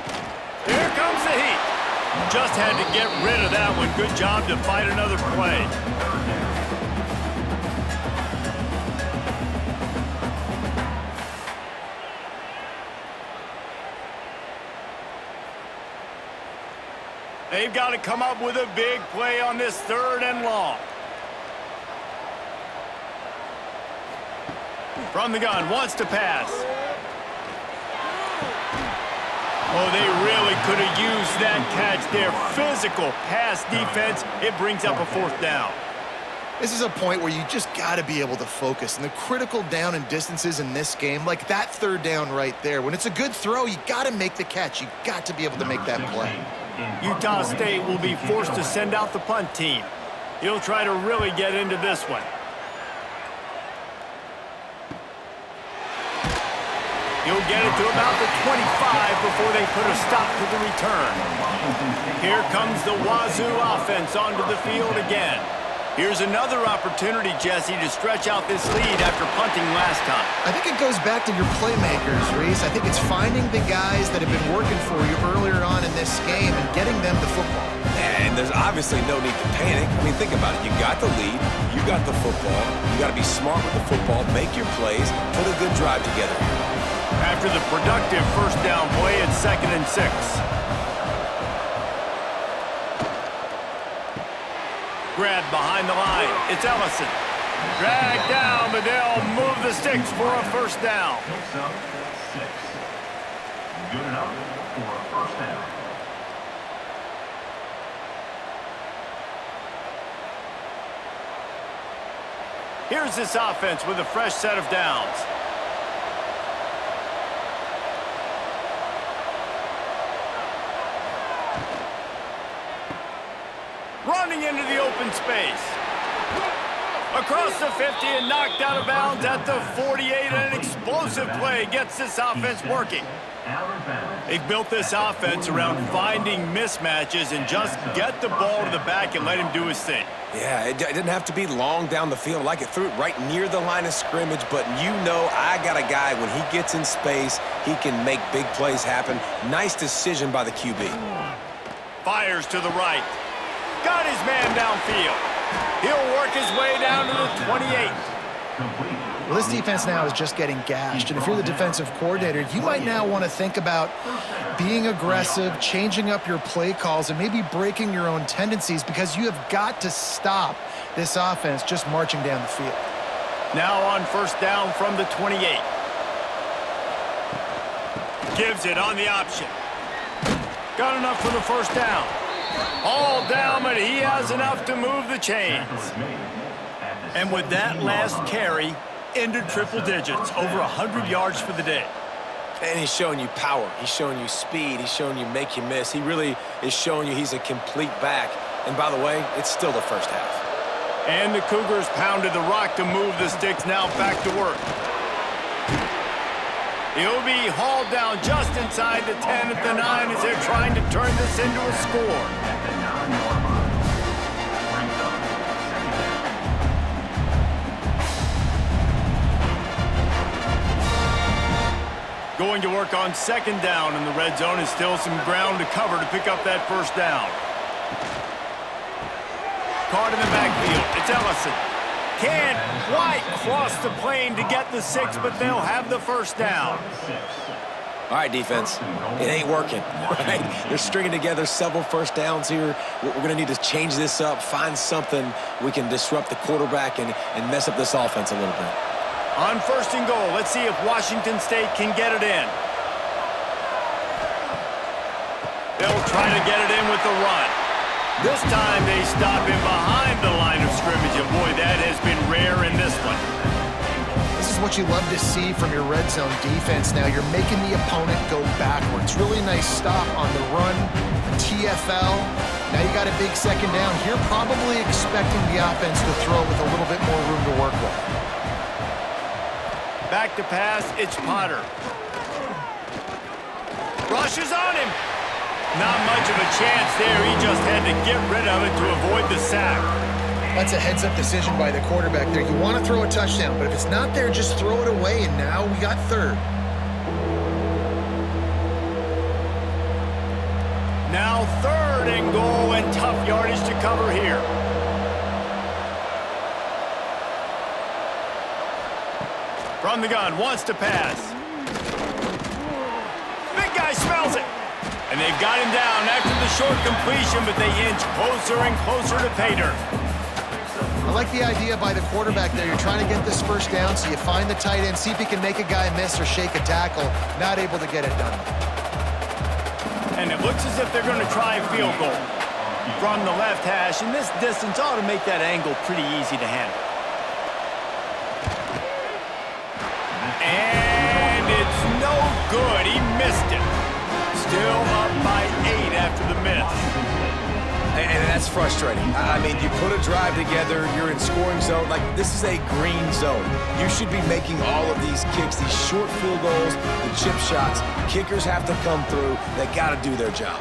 S1: Here comes the heat. Just had to get rid of that one. Good job to fight another play. They've got to come up with a big play on this 3rd and long. From the gun, wants to pass. Oh, they really could have used that catch there. Physical pass defense. It brings up a 4th down.
S2: This is a point where you just got to be able to focus. And the critical down and distances in this game, like that 3rd down right there, when it's a good throw, you got to make the catch. You got to be able to make that play.
S1: Utah State will be forced to send out the punt team. He'll try to really get into this one. He'll get it to about the 25 before they put a stop to the return. Here comes the Wazoo offense onto the field again. Here's another opportunity, Jesse, to stretch out this lead after punting last time.
S2: I think it goes back to your playmakers, Reese. I think it's finding the guys that have been working for you earlier on in this game and getting them the football.
S3: And there's obviously no need to panic. I mean, think about it. You got the lead. You got the football. You got to be smart with the football. Make your plays. Put a good drive together.
S1: After the productive 1st down play, it's 2nd and 6. Grabbed behind the line. It's Ellison. Dragged down, but they'll move the sticks for a 1st down.
S4: Picks up 6. Good enough for a 1st down.
S1: Here's this offense with a fresh set of downs. Running into the open space. Across the 50 and knocked out of bounds at the 48. An explosive play gets this offense working. They've built this offense around finding mismatches and just get the ball to the back and let him do his thing.
S3: Yeah, it didn't have to be long down the field. Like it threw it right near the line of scrimmage, but you know I got a guy, when he gets in space, he can make big plays happen. Nice decision by the QB.
S1: Fires to the right. Got his man downfield. He'll work his way down to the 28.
S2: Well, this defense now is just getting gashed, and if you're the defensive coordinator, you might now want to think about being aggressive, changing up your play calls, and maybe breaking your own tendencies, because you have got to stop this offense just marching down the field.
S1: Now on 1st down from the 28. Gives it on the option. Got enough for the 1st down. All down, but he has enough to move the chains. And with that last carry, into triple digits, over 100 yards for the day.
S3: And he's showing you power. He's showing you speed. He's showing you make you miss. He really is showing you he's a complete back. And by the way, it's still the 1st half.
S1: And the Cougars pounded the rock to move the sticks, now back to work. He'll be hauled down just inside the 10 at the 9 as they're trying to turn this into a score. Going to work on 2nd down, and the red zone is still some ground to cover to pick up that 1st down. Caught in the backfield. It's Ellison. Can't quite cross the plane to get the 6, but they'll have the 1st down.
S3: All right, defense. It ain't working, right? They're stringing together several 1st downs here. We're going to need to change this up, find something we can disrupt the quarterback and mess up this offense a little bit.
S1: On 1st and goal, let's see if Washington State can get it in. They'll try to get it in with the run. This time they stop him behind the line of scrimmage, and boy, that has been rare in this one.
S2: This is what you love to see from your red zone defense now. You're making the opponent go backwards. Really nice stop on the run, a TFL. Now you got a big second down. Here probably expecting the offense to throw with a little bit more room to work with.
S1: Back to pass, it's Potter. Rushes on him. Not much of a chance there. He just had to get rid of it to avoid the sack.
S2: That's a heads-up decision by the quarterback there. You want to throw a touchdown, but if it's not there, just throw it away, and now we got 3rd.
S1: Now 3rd and goal, and tough yardage to cover here. From the gun, wants to pass. Big guy smells it. And they've got him down after the short completion, but they inch closer and closer to pay dirt.
S2: I like the idea by the quarterback there. You're trying to get this 1st down, so you find the tight end, see if he can make a guy miss or shake a tackle. Not able to get it done.
S1: And it looks as if they're going to try a field goal from the left hash, and this distance ought to make that angle pretty easy to handle. And it's no good. He missed it. Still up by 8 after the miss.
S3: And that's frustrating. I mean, you put a drive together, you're in scoring zone. Like, this is a green zone. You should be making all of these kicks, these short field goals, the chip shots. Kickers have to come through. They got to do their job.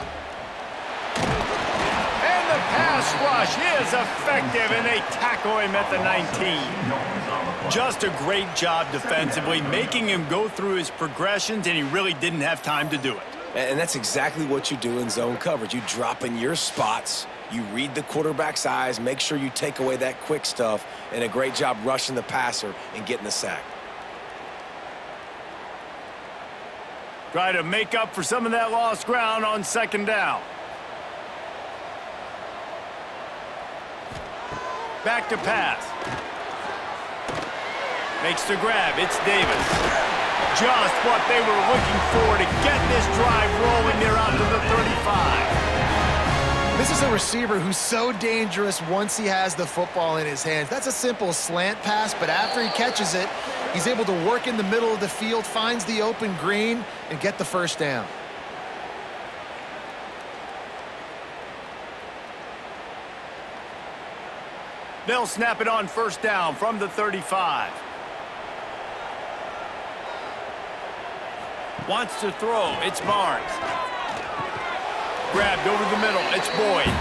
S1: And the pass rush is effective, and they tackle him at the 19. Just a great job defensively, making him go through his progressions, and he really didn't have time to do it.
S3: And that's exactly what you do in zone coverage. You drop in your spots, you read the quarterback's eyes, make sure you take away that quick stuff, and a great job rushing the passer and getting the sack.
S1: Try to make up for some of that lost ground on 2nd down. Back to pass. Makes the grab. It's Davis. Just what they were looking for to get this drive rolling. They're out to the 35.
S2: This is a receiver who's so dangerous once he has the football in his hands. That's a simple slant pass, but after he catches it, he's able to work in the middle of the field, finds the open green, and get the 1st down.
S1: They'll snap it on 1st down from the 35. Wants to throw. It's Barnes. Grabbed over the middle. It's Boyd.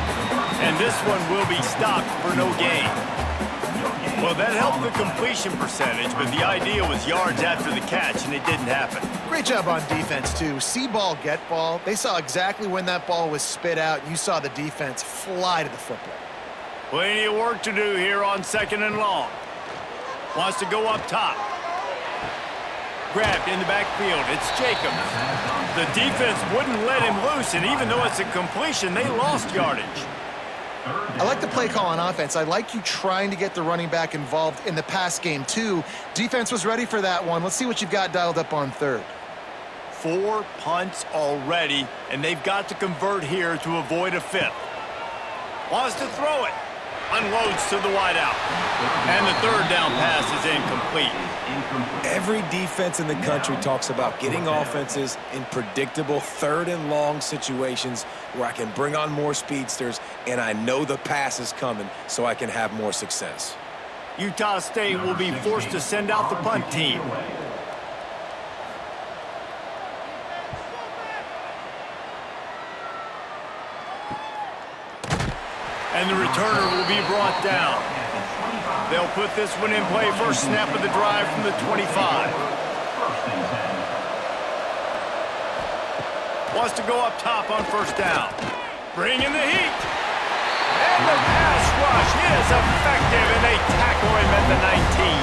S1: And this one will be stopped for no gain. Well, that helped the completion percentage, but the idea was yards after the catch, and it didn't happen.
S2: Great job on defense, too. See ball, get ball. They saw exactly when that ball was spit out. You saw the defense fly to the football.
S1: Plenty of work to do here on 2nd and long. Wants to go up top. Grabbed in the backfield. It's Jacobs. The defense wouldn't let him loose, and even though it's a completion, they lost yardage.
S2: I like the play call on offense. I like you trying to get the running back involved in the pass game, too. Defense was ready for that one. Let's see what you've got dialed up on 3rd.
S1: 4 punts already, and they've got to convert here to avoid a 5th. Wants to throw it. Unloads to the wideout. And the 3rd down pass is incomplete.
S3: Every defense in the country talks about getting offenses in predictable 3rd and long situations where I can bring on more speedsters and I know the pass is coming so I can have more success.
S1: Utah State will be forced to send out the punt team. And the returner will be brought down. They'll put this one in play. 1st snap of the drive from the 25. Wants to go up top on 1st down. Bring in the heat. And the pass rush is effective, and they tackle him at the 19.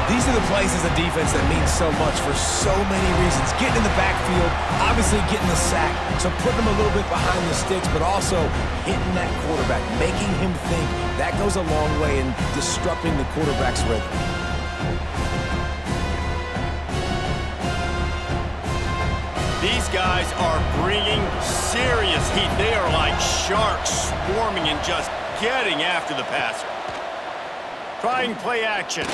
S3: These are the plays as a defense that mean so much for so many reasons. Getting in the backfield, obviously getting the sack, so putting them a little bit behind the sticks, but also hitting that quarterback, making him think. That goes a long way in disrupting the quarterback's rhythm.
S1: These guys are bringing serious heat. They are like sharks swarming and just getting after the passer. Trying play action.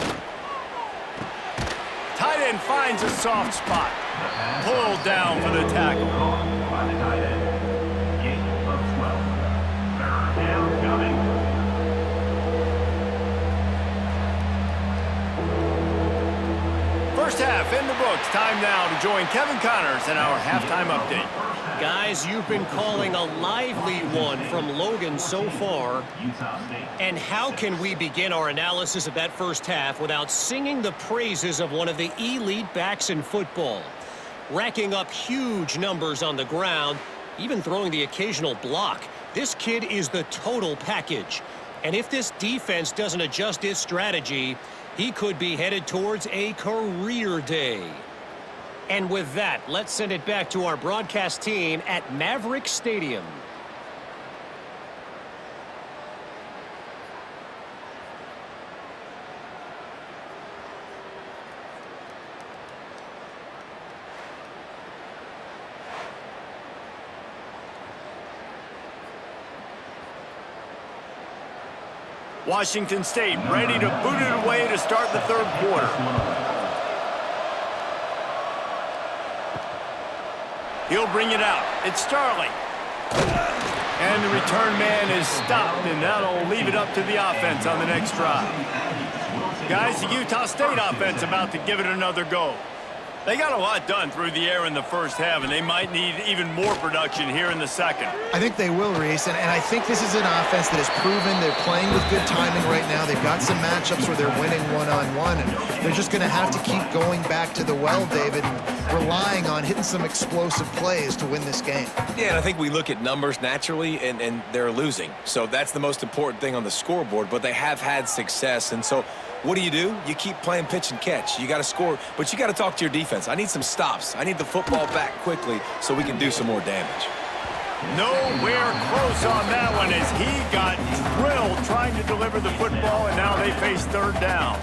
S1: Tight end finds a soft spot. Pulled down for the tackle.
S4: By the tight end. Gain of 12. Third down coming.
S1: First half in the books. Time now to join Kevin Connors in our halftime update.
S5: Guys, you've been calling a lively one from Logan so far. And how can we begin our analysis of that first half without singing the praises of one of the elite backs in football? Racking up huge numbers on the ground, even throwing the occasional block. This kid is the total package. And if this defense doesn't adjust its strategy, he could be headed towards a career day. And with that, let's send it back to our broadcast team at Maverick Stadium.
S1: Washington State ready to boot it away to start the third quarter. He'll bring it out. It's Starling. And the return man is stopped, and that'll leave it up to the offense on the next drive. Guys, the Utah State offense about to give it another go. They got a lot done through the air in the first half, and they might need even more production here in the second.
S2: I think they will, Reese, and I think this is an offense that has proven they're playing with good timing right now. They've got some matchups where they're winning one-on-one, and they're just going to have to keep going back to the well, David, and relying on hitting some explosive plays to win this game.
S3: Yeah, and I think we look at numbers naturally, and they're losing. So that's the most important thing on the scoreboard, but they have had success, and so what do? You keep playing pitch and catch. You got to score, but you got to talk to your defense. I need some stops. I need the football back quickly so we can do some more damage.
S1: Nowhere close on that one as he got drilled trying to deliver the football, and now they face third down.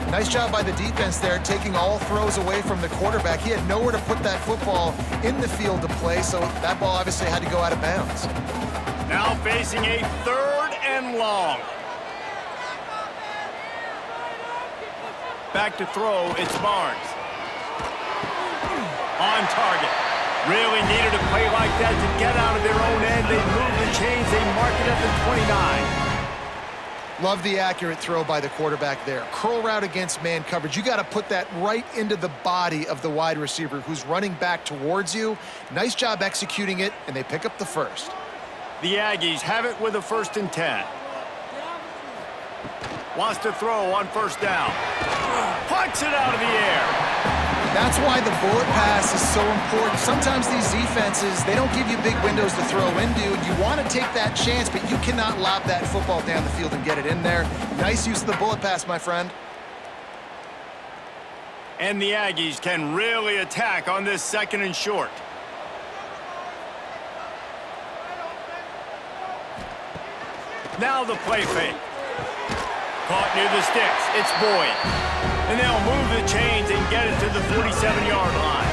S2: Nice job by the defense there, taking all throws away from the quarterback. He had nowhere to put that football in the field to play, so that ball obviously had to go out of bounds.
S1: Now facing a third and long. Back to throw, it's Barnes. On target. Really needed a play like that to get out of their own end. They move the chains, they mark it at the 29.
S2: Love the accurate throw by the quarterback there. Curl route against man coverage. You got to put that right into the body of the wide receiver who's running back towards you. Nice job executing it, and they pick up the first.
S1: The Aggies have it with a 1st and 10. Wants to throw on first down. Punts it out of the air.
S2: That's why the bullet pass is so important. Sometimes these defenses, they don't give you big windows to throw into, and you want to take that chance, but you cannot lob that football down the field and get it in there. Nice use of the bullet pass, my friend.
S1: And the Aggies can really attack on this 2nd and short. Now the play fake. Caught near the sticks. It's Boyd. And they'll move the chains and get it to the 47-yard line.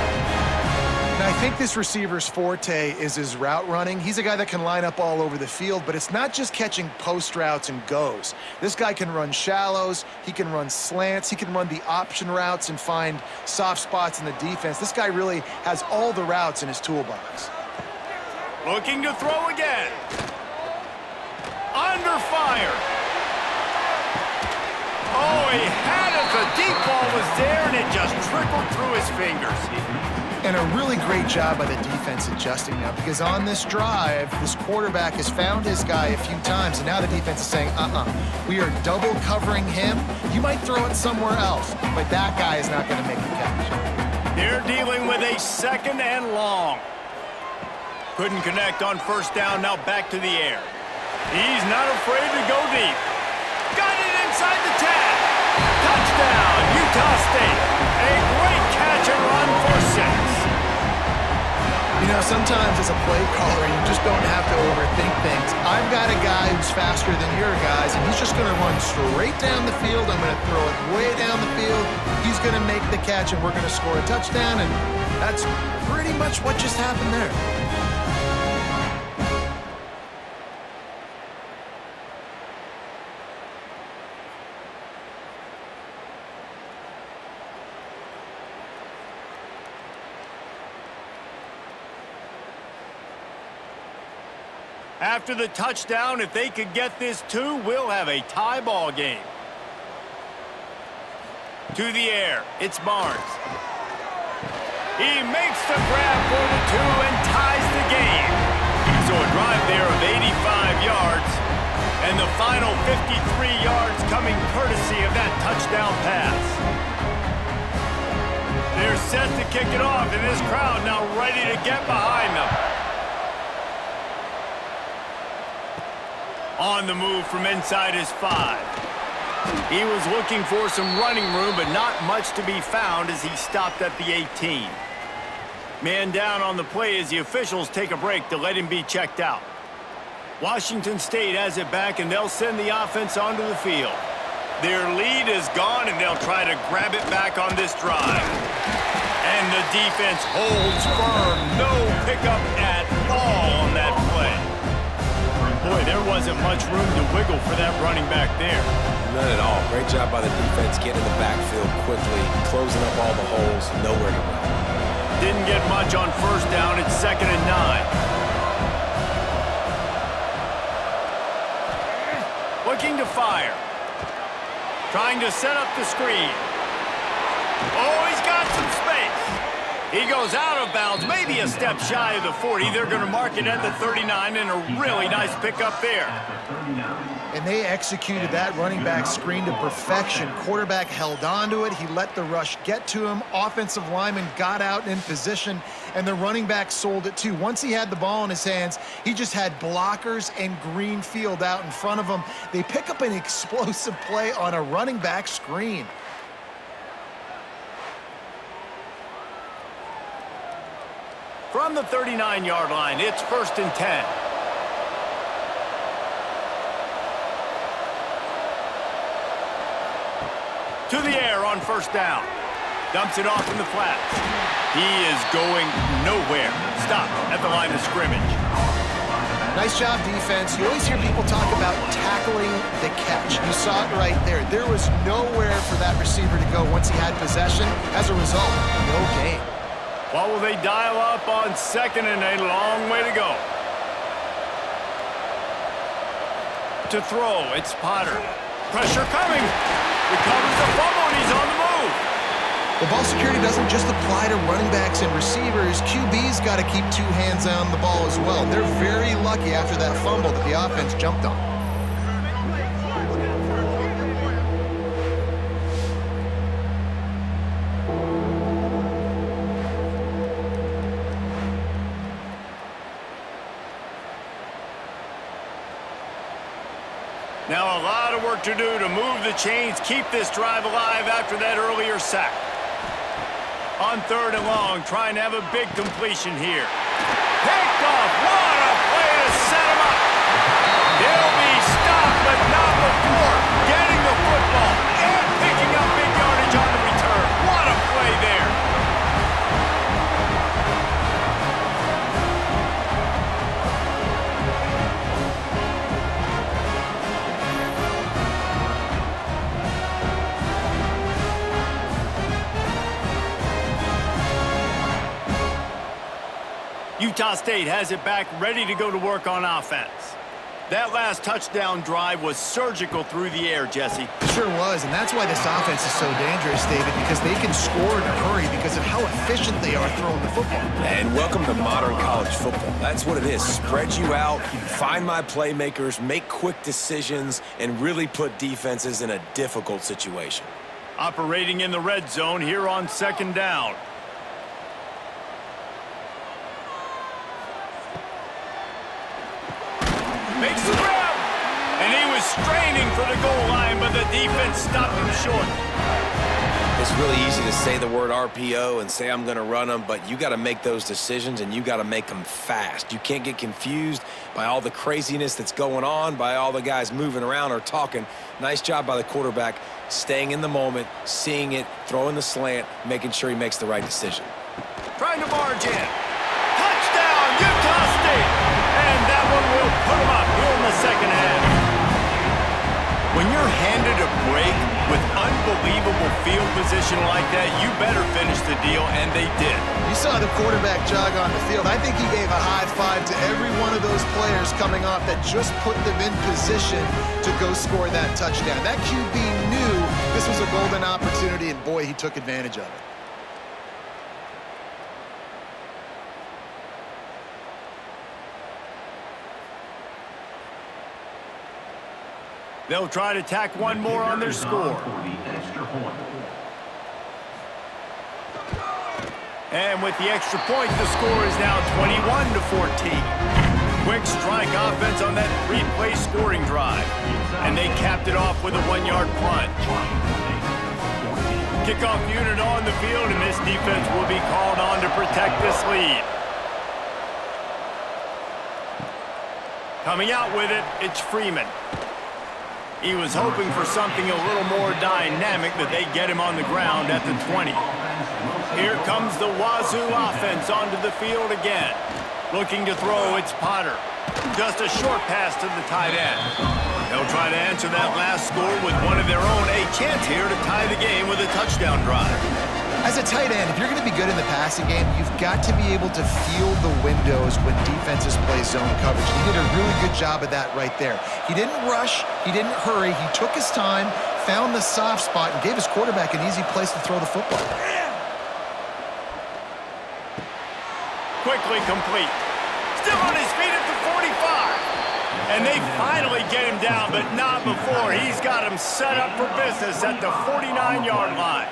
S2: Now, I think this receiver's forte is his route running. He's a guy that can line up all over the field, but it's not just catching post routes and goes. This guy can run shallows. He can run slants. He can run the option routes and find soft spots in the defense. This guy really has all the routes in his toolbox.
S1: Looking to throw again. Under fire. Oh, he had it. The deep ball was there, and it just trickled through his fingers.
S2: And a really great job by the defense adjusting now, because on this drive, this quarterback has found his guy a few times, and now the defense is saying, we are double covering him. You might throw it somewhere else, but that guy is not going to make the catch.
S1: They're dealing with a 2nd and long. Couldn't connect on first down, now back to the air. He's not afraid to go deep. Got it inside the 10. Touchdown, Utah State. A great catch and run for 6.
S2: You know, sometimes as a play caller, you just don't have to overthink things. I've got a guy who's faster than your guys, and he's just going to run straight down the field. I'm going to throw it way down the field. He's going to make the catch, and we're going to score a touchdown, and that's pretty much what just happened there.
S1: After the touchdown, if they could get this too, we'll have a tie ball game. To the air, it's Barnes. He makes the grab for the 2 and ties the game. So a drive there of 85 yards, and the final 53 yards coming courtesy of that touchdown pass. They're set to kick it off, and this crowd now ready to get behind them. On the move from inside his 5. He was looking for some running room, but not much to be found as he stopped at the 18. Man down on the play as the officials take a break to let him be checked out. Washington State has it back, and they'll send the offense onto the field. Their lead is gone, and they'll try to grab it back on this drive. And the defense holds firm. No pickup at all on that play. Boy, there wasn't much room to wiggle for that running back there.
S3: None at all. Great job by the defense getting in the backfield quickly, closing up all the holes, nowhere to run.
S1: Didn't get much on first down. It's 2nd and 9. Looking to fire. Trying to set up the screen. Oh, he's got some space. He goes out of bounds, maybe a step shy of the 40. They're going to mark it at the 39, and a really nice pickup there.
S2: And they executed that running back screen to perfection. Quarterback held on to it. He let the rush get to him. Offensive lineman got out in position, and the running back sold it too. Once he had the ball in his hands, he just had blockers and green field out in front of him. They pick up an explosive play on a running back screen.
S1: From the 39-yard line, it's 1st and 10. To the air on first down. Dumps it off in the flats. He is going nowhere. Stop at the line of scrimmage.
S2: Nice job, defense. You always hear people talk about tackling the catch. You saw it right there. There was nowhere for that receiver to go once he had possession. As a result, no gain.
S1: What will they dial up on 2nd and a long way to go? To throw, it's Potter. Pressure coming. Recovers the fumble, and he's on the move.
S2: The ball security doesn't just apply to running backs and receivers. QB's got to keep 2 hands on the ball as well. They're very lucky after that fumble that the offense jumped on.
S1: Now a lot of work to do to move the chains, keep this drive alive after that earlier sack. On 3rd and long, trying to have a big completion here. Picked off. What a play to set him up. He'll be stopped, but not before getting the football and picking up big yardage on the return. What a play there. Utah State has it back, ready to go to work on offense. That last touchdown drive was surgical through the air, Jesse.
S2: It sure was, and that's why this offense is so dangerous, David, because they can score in a hurry because of how efficient they are throwing the football.
S3: And welcome to modern college football. That's what it is. Spread you out, find my playmakers, make quick decisions, and really put defenses in a difficult situation.
S1: Operating in the red zone here on 2nd down. Makes the grab, and he was straining for the goal line, but the defense stopped him short.
S3: It's really easy to say the word RPO and say I'm going to run them, but you got to make those decisions, and you got to make them fast. You can't get confused by all the craziness that's going on, by all the guys moving around or talking. Nice job by the quarterback, staying in the moment, seeing it, throwing the slant, making sure he makes the right decision.
S1: Trying to barge in. Touchdown, Utah State! And that one will put them up here in the second half. When you're handed a break with unbelievable field position like that, you better finish the deal, and they did.
S2: You saw the quarterback jog on the field. I think he gave a high five to every one of those players coming off that just put them in position to go score that touchdown. That QB knew this was a golden opportunity, and boy, he took advantage of it.
S1: They'll try to tack one more on their score. And with the extra point, the score is now 21-14. Quick strike offense on that three-play scoring drive. And they capped it off with a one-yard punt. Kickoff unit on the field, and this defense will be called on to protect this lead. Coming out with it, it's Freeman. He was hoping for something a little more dynamic, but they get him on the ground at the 20. Here comes the Wazoo offense onto the field again. Looking to throw, it's Potter. Just a short pass to the tight end. They'll try to answer that last score with one of their own. A chance here to tie the game with a touchdown drive.
S2: As a tight end, if you're going to be good in the passing game, you've got to be able to feel the windows when defenses play zone coverage. He did a really good job of that right there. He didn't rush. He didn't hurry. He took his time, found the soft spot, and gave his quarterback an easy place to throw the football.
S1: Quickly complete. Still on his feet at the 45. And they finally get him down, but not before. He's got him set up for business at the 49-yard line.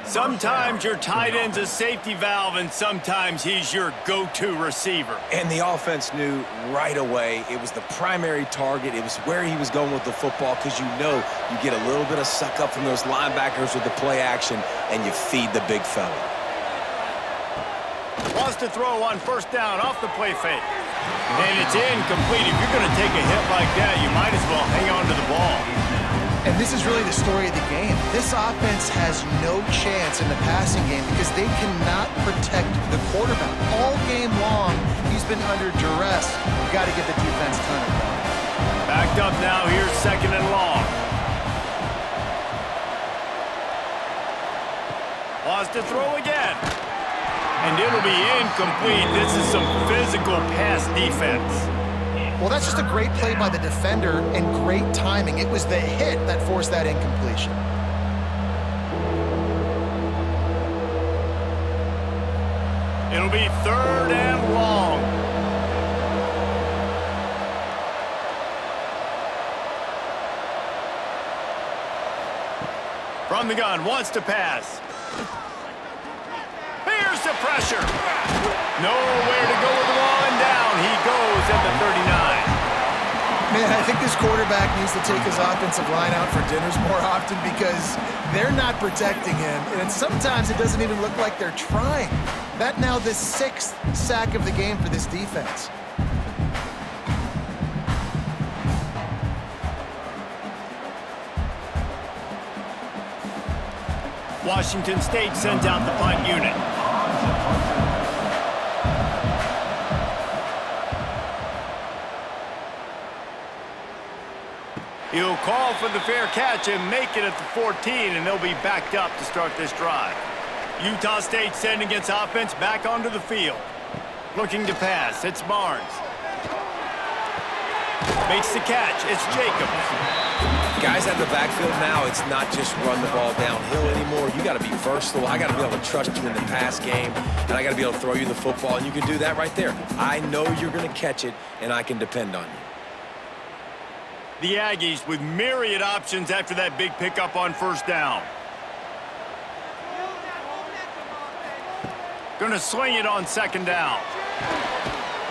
S1: Sometimes your tight end's a safety valve, and sometimes he's your go-to receiver.
S3: And the offense knew right away it was the primary target. It was where he was going with the football, because you know you get a little bit of suck up from those linebackers with the play action, and you feed the big fella.
S1: Wants to throw on first down off the play fake. And it's incomplete. If you're going to take a hit like that, you might as well hang on to the ball.
S2: And this is really the story of the game. This offense has no chance in the passing game because they cannot protect the quarterback. All game long, he's been under duress. You've got to give the defense time to play.
S1: Backed up now, here's second and long. Wants to throw again. And it'll be incomplete. This is some physical pass defense.
S2: Well, that's just a great play by the defender and great timing. It was the hit that forced that incompletion.
S1: It'll be third and long. From the gun, wants to pass. Here's the pressure. Nowhere to go with the ball, and down he goes at the 39.
S2: Man, I think this quarterback needs to take his offensive line out for dinners more often because they're not protecting him. And sometimes it doesn't even look like they're trying. That now the 6th sack of the game for this defense.
S1: Washington State sends out the punt unit. He'll call for the fair catch and make it at the 14, and they'll be backed up to start this drive. Utah State sending its offense back onto the field. Looking to pass, it's Barnes. Makes the catch, it's Jacobs.
S3: Guys out of the backfield now, it's not just run the ball downhill anymore. You got to be versatile. I got to be able to trust you in the pass game, and I got to be able to throw you the football, and you can do that right there. I know you're going to catch it, and I can depend on you.
S1: The Aggies with myriad options after that big pickup on first down. Gonna sling it on second down.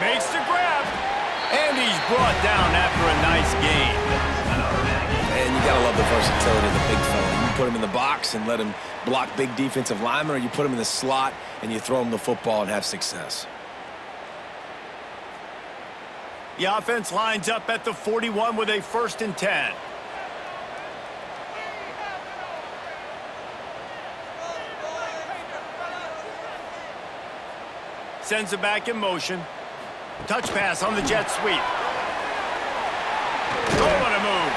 S1: Makes the grab. And he's brought down after a nice gain.
S3: And you gotta love the versatility of the big fella. You put him in the box and let him block big defensive linemen, or you put him in the slot and you throw him the football and have success.
S1: The offense lines up at the 41 with a 1st and 10. Sends it back in motion. Touch pass on the jet sweep. Oh, what a move.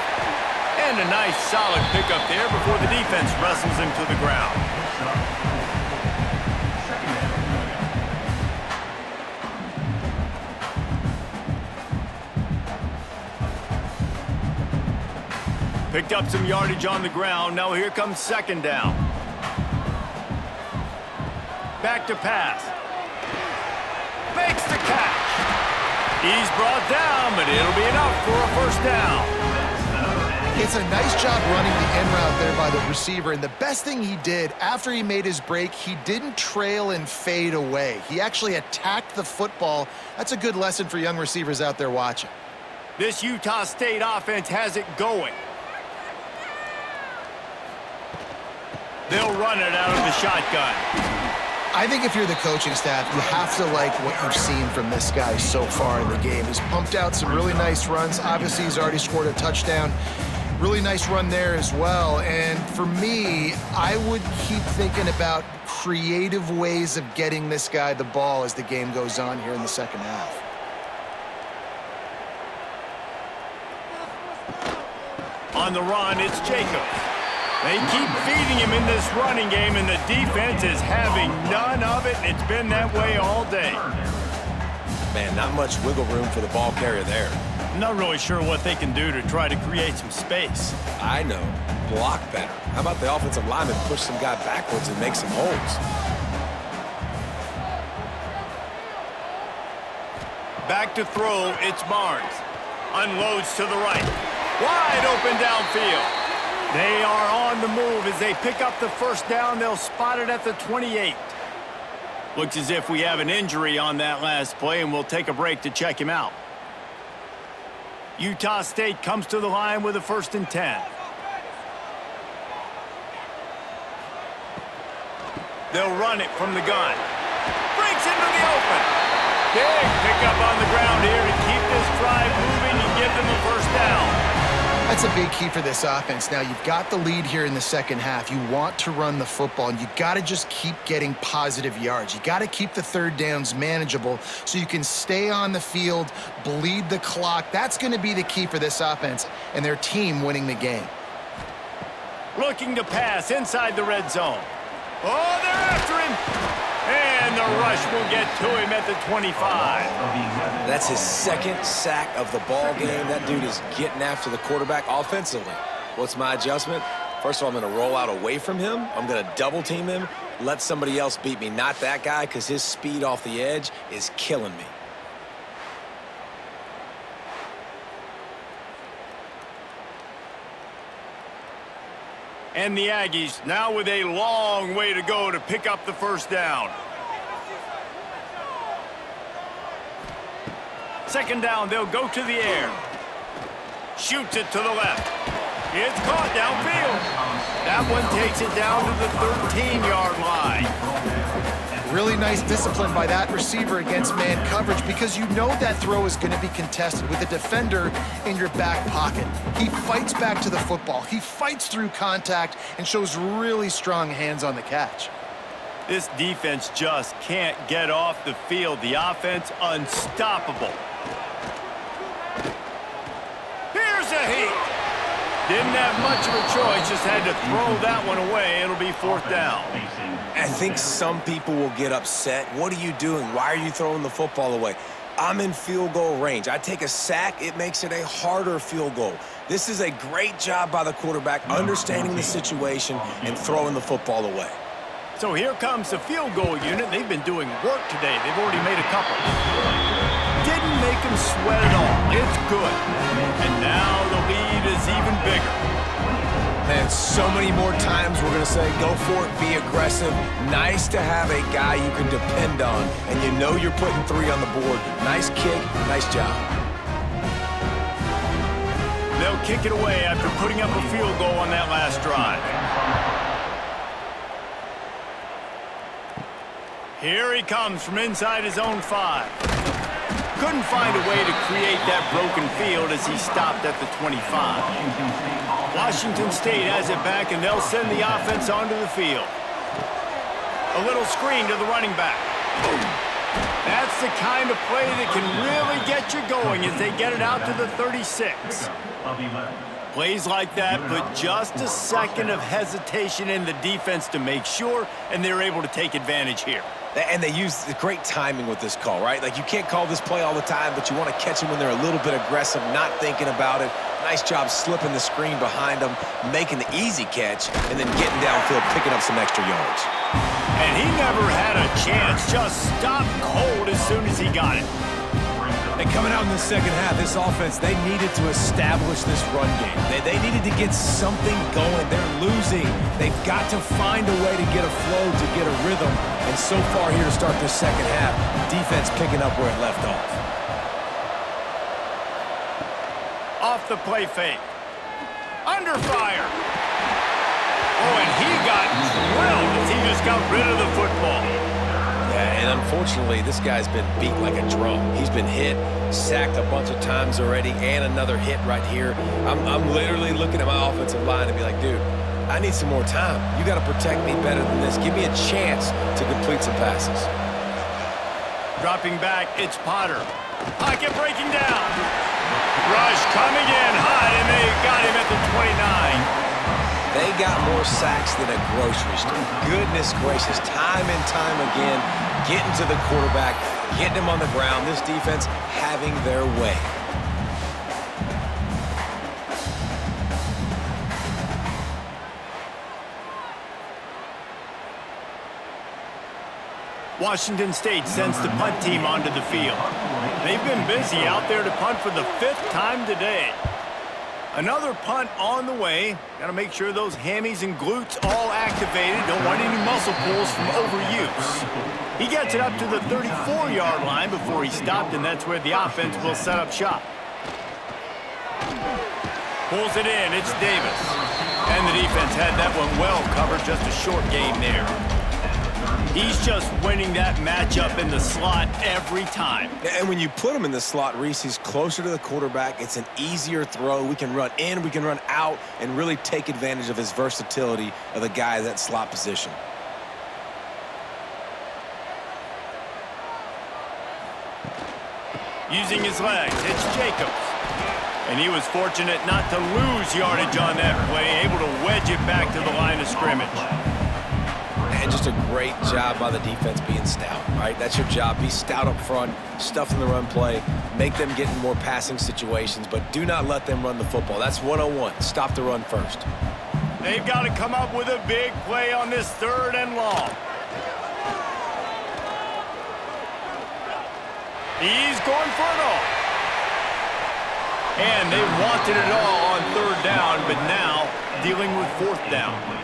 S1: And a nice solid pickup there before the defense wrestles him to the ground. Picked up some yardage on the ground. Now here comes 2nd down. Back to pass. Makes the catch. He's brought down, but it'll be enough for a 1st down.
S2: It's a nice job running the end route there by the receiver, and the best thing he did after he made his break, he didn't trail and fade away. He actually attacked the football. That's a good lesson for young receivers out there watching.
S1: This Utah State offense has it going. They'll run it out of the shotgun.
S2: I think if you're the coaching staff, you have to like what you've seen from this guy so far in the game. He's pumped out some really nice runs. Obviously, he's already scored a touchdown. Really nice run there as well. And for me, I would keep thinking about creative ways of getting this guy the ball as the game goes on here in the 2nd half.
S1: On the run, it's Jacobs. They keep feeding him in this running game, and the defense is having none of it, and it's been that way all day.
S3: Man, not much wiggle room for the ball carrier there.
S1: I'm not really sure what they can do to try to create some space.
S3: I know. Block better. How about the offensive lineman push some guy backwards and make some holes?
S1: Back to throw, it's Barnes. Unloads to the right. Wide open downfield. They are on the move as they pick up the 1st down. They'll spot it at the 28. Looks as if we have an injury on that last play, and we'll take a break to check him out. Utah State comes to the line with a 1st and 10. They'll run it from the gun. Breaks into the open. Big pickup on the ground here to keep this drive moving and give them a 1st down.
S2: That's a big key for this offense. Now, you've got the lead here in the 2nd half. You want to run the football, and you got to just keep getting positive yards. You got to keep the 3rd downs manageable so you can stay on the field, bleed the clock. That's going to be the key for this offense and their team winning the game.
S1: Looking to pass inside the red zone. Oh, they're after him. And the rush will get to him at the 25.
S3: That's his 2nd sack of the ball game. That dude is getting after the quarterback offensively. What's my adjustment? First of all, I'm going to roll out away from him. I'm going to double team him, let somebody else beat me, not that guy, because his speed off the edge is killing me.
S1: And the Aggies now with a long way to go to pick up the 1st down. 2nd down, they'll go to the air. Shoots it to the left. It's caught downfield. That one takes it down to the 13-yard line.
S2: Really nice discipline by that receiver against man coverage because you know that throw is going to be contested with a defender in your back pocket. He fights back to the football. He fights through contact and shows really strong hands on the catch.
S1: This defense just can't get off the field. The offense unstoppable. Here's a heat. Didn't have much of a choice, just had to throw that one away. It'll be 4th down.
S3: I think some people will get upset. What are you doing? Why are you throwing the football away? I'm in field goal range. I take a sack, it makes it a harder field goal. This is a great job by the quarterback, understanding the situation and throwing the football away.
S1: So here comes the field goal unit. They've been doing work today. They've already made a couple. Didn't make them sweat at all. It's good. And now the lead is even bigger.
S3: Man, so many more times we're going to say, go for it, be aggressive. Nice to have a guy you can depend on, and you know you're putting 3 on the board. Nice kick, nice job.
S1: They'll kick it away after putting up a field goal on that last drive. Here he comes from inside his own 5. Couldn't find a way to create that broken field as he stopped at the 25. Washington State has it back, and they'll send the offense onto the field. A little screen to the running back. That's the kind of play that can really get you going as they get it out to the 36. Plays like that put just a second of hesitation in the defense to make sure, and they're able to take advantage here.
S3: And they use the great timing with this call, right? Like, you can't call this play all the time, but you want to catch them when they're a little bit aggressive, not thinking about it. Nice job slipping the screen behind them, making the easy catch, and then getting downfield, picking up some extra yards.
S1: And he never had a chance, just stopped cold as soon as he got it.
S3: And coming out in the second half, this offense, they needed to establish this run game. They needed to get something going. They're losing. They've got to find a way to get a flow, to get a rhythm. And so far here to start this second half, defense picking up where it left off.
S1: Off the play fake. Under fire. Oh, and he got drilled as he just got rid of the football.
S3: Yeah, and unfortunately, this guy's been beat like a drum. He's been hit, sacked a bunch of times already, and another hit right here. I'm literally looking at my offensive line and be like, dude, I need some more time. You got to protect me better than this. Give me a chance to complete some passes.
S1: Dropping back, it's Potter. Pocket breaking down. Rush coming in hot, and they got him at the 29.
S3: They got more sacks than a grocery store. Goodness gracious, time and time again, getting to the quarterback, getting him on the ground. This defense having their way.
S1: Washington State sends the punt team onto the field. They've been busy out there to punt for the 5th time today. Another punt on the way. Got to make sure those hammies and glutes all activated. Don't want any muscle pulls from overuse. He gets it up to the 34-yard line before he stopped, and that's where the offense will set up shop. Pulls it in. It's Davis. And the defense had that one well covered. Just a short game there. He's just winning that matchup in the slot every time.
S3: And when you put him in the slot, Reese, he's closer to the quarterback. It's an easier throw. We can run in, we can run out, and really take advantage of his versatility of the guy in that slot position.
S1: Using his legs, it's Jacobs. And he was fortunate not to lose yardage on that play, able to wedge it back to the line of scrimmage.
S3: And just a great job by the defense being stout, right? That's your job. Be stout up front, stuff in the run play, make them get in more passing situations, but do not let them run the football. That's 101. Stop the run first.
S1: They've got to come up with a big play on this 3rd and long. He's going for it all. And they wanted it all on 3rd down, but now dealing with 4th down.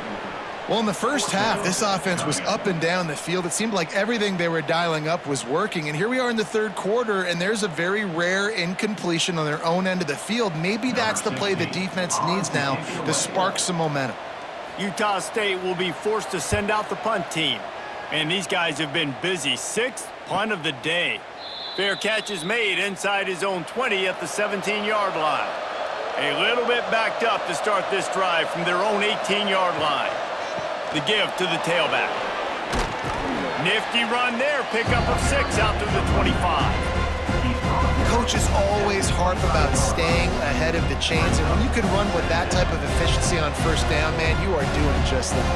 S2: Well, in the first half, this offense was up and down the field. It seemed like everything they were dialing up was working. And here we are in the 3rd quarter, and there's a very rare incompletion on their own end of the field. Maybe that's the play the defense needs now to spark some momentum.
S1: Utah State will be forced to send out the punt team. And these guys have been busy. 6th punt of the day. Fair catch is made inside his own 20 at the 17-yard line. A little bit backed up to start this drive from their own 18-yard line. The give to the tailback. Nifty run there. Pickup of 6 out to the 25.
S2: Coaches always harp about staying ahead of the chains, and when you can run with that type of efficiency on 1st down, man, you are doing just that.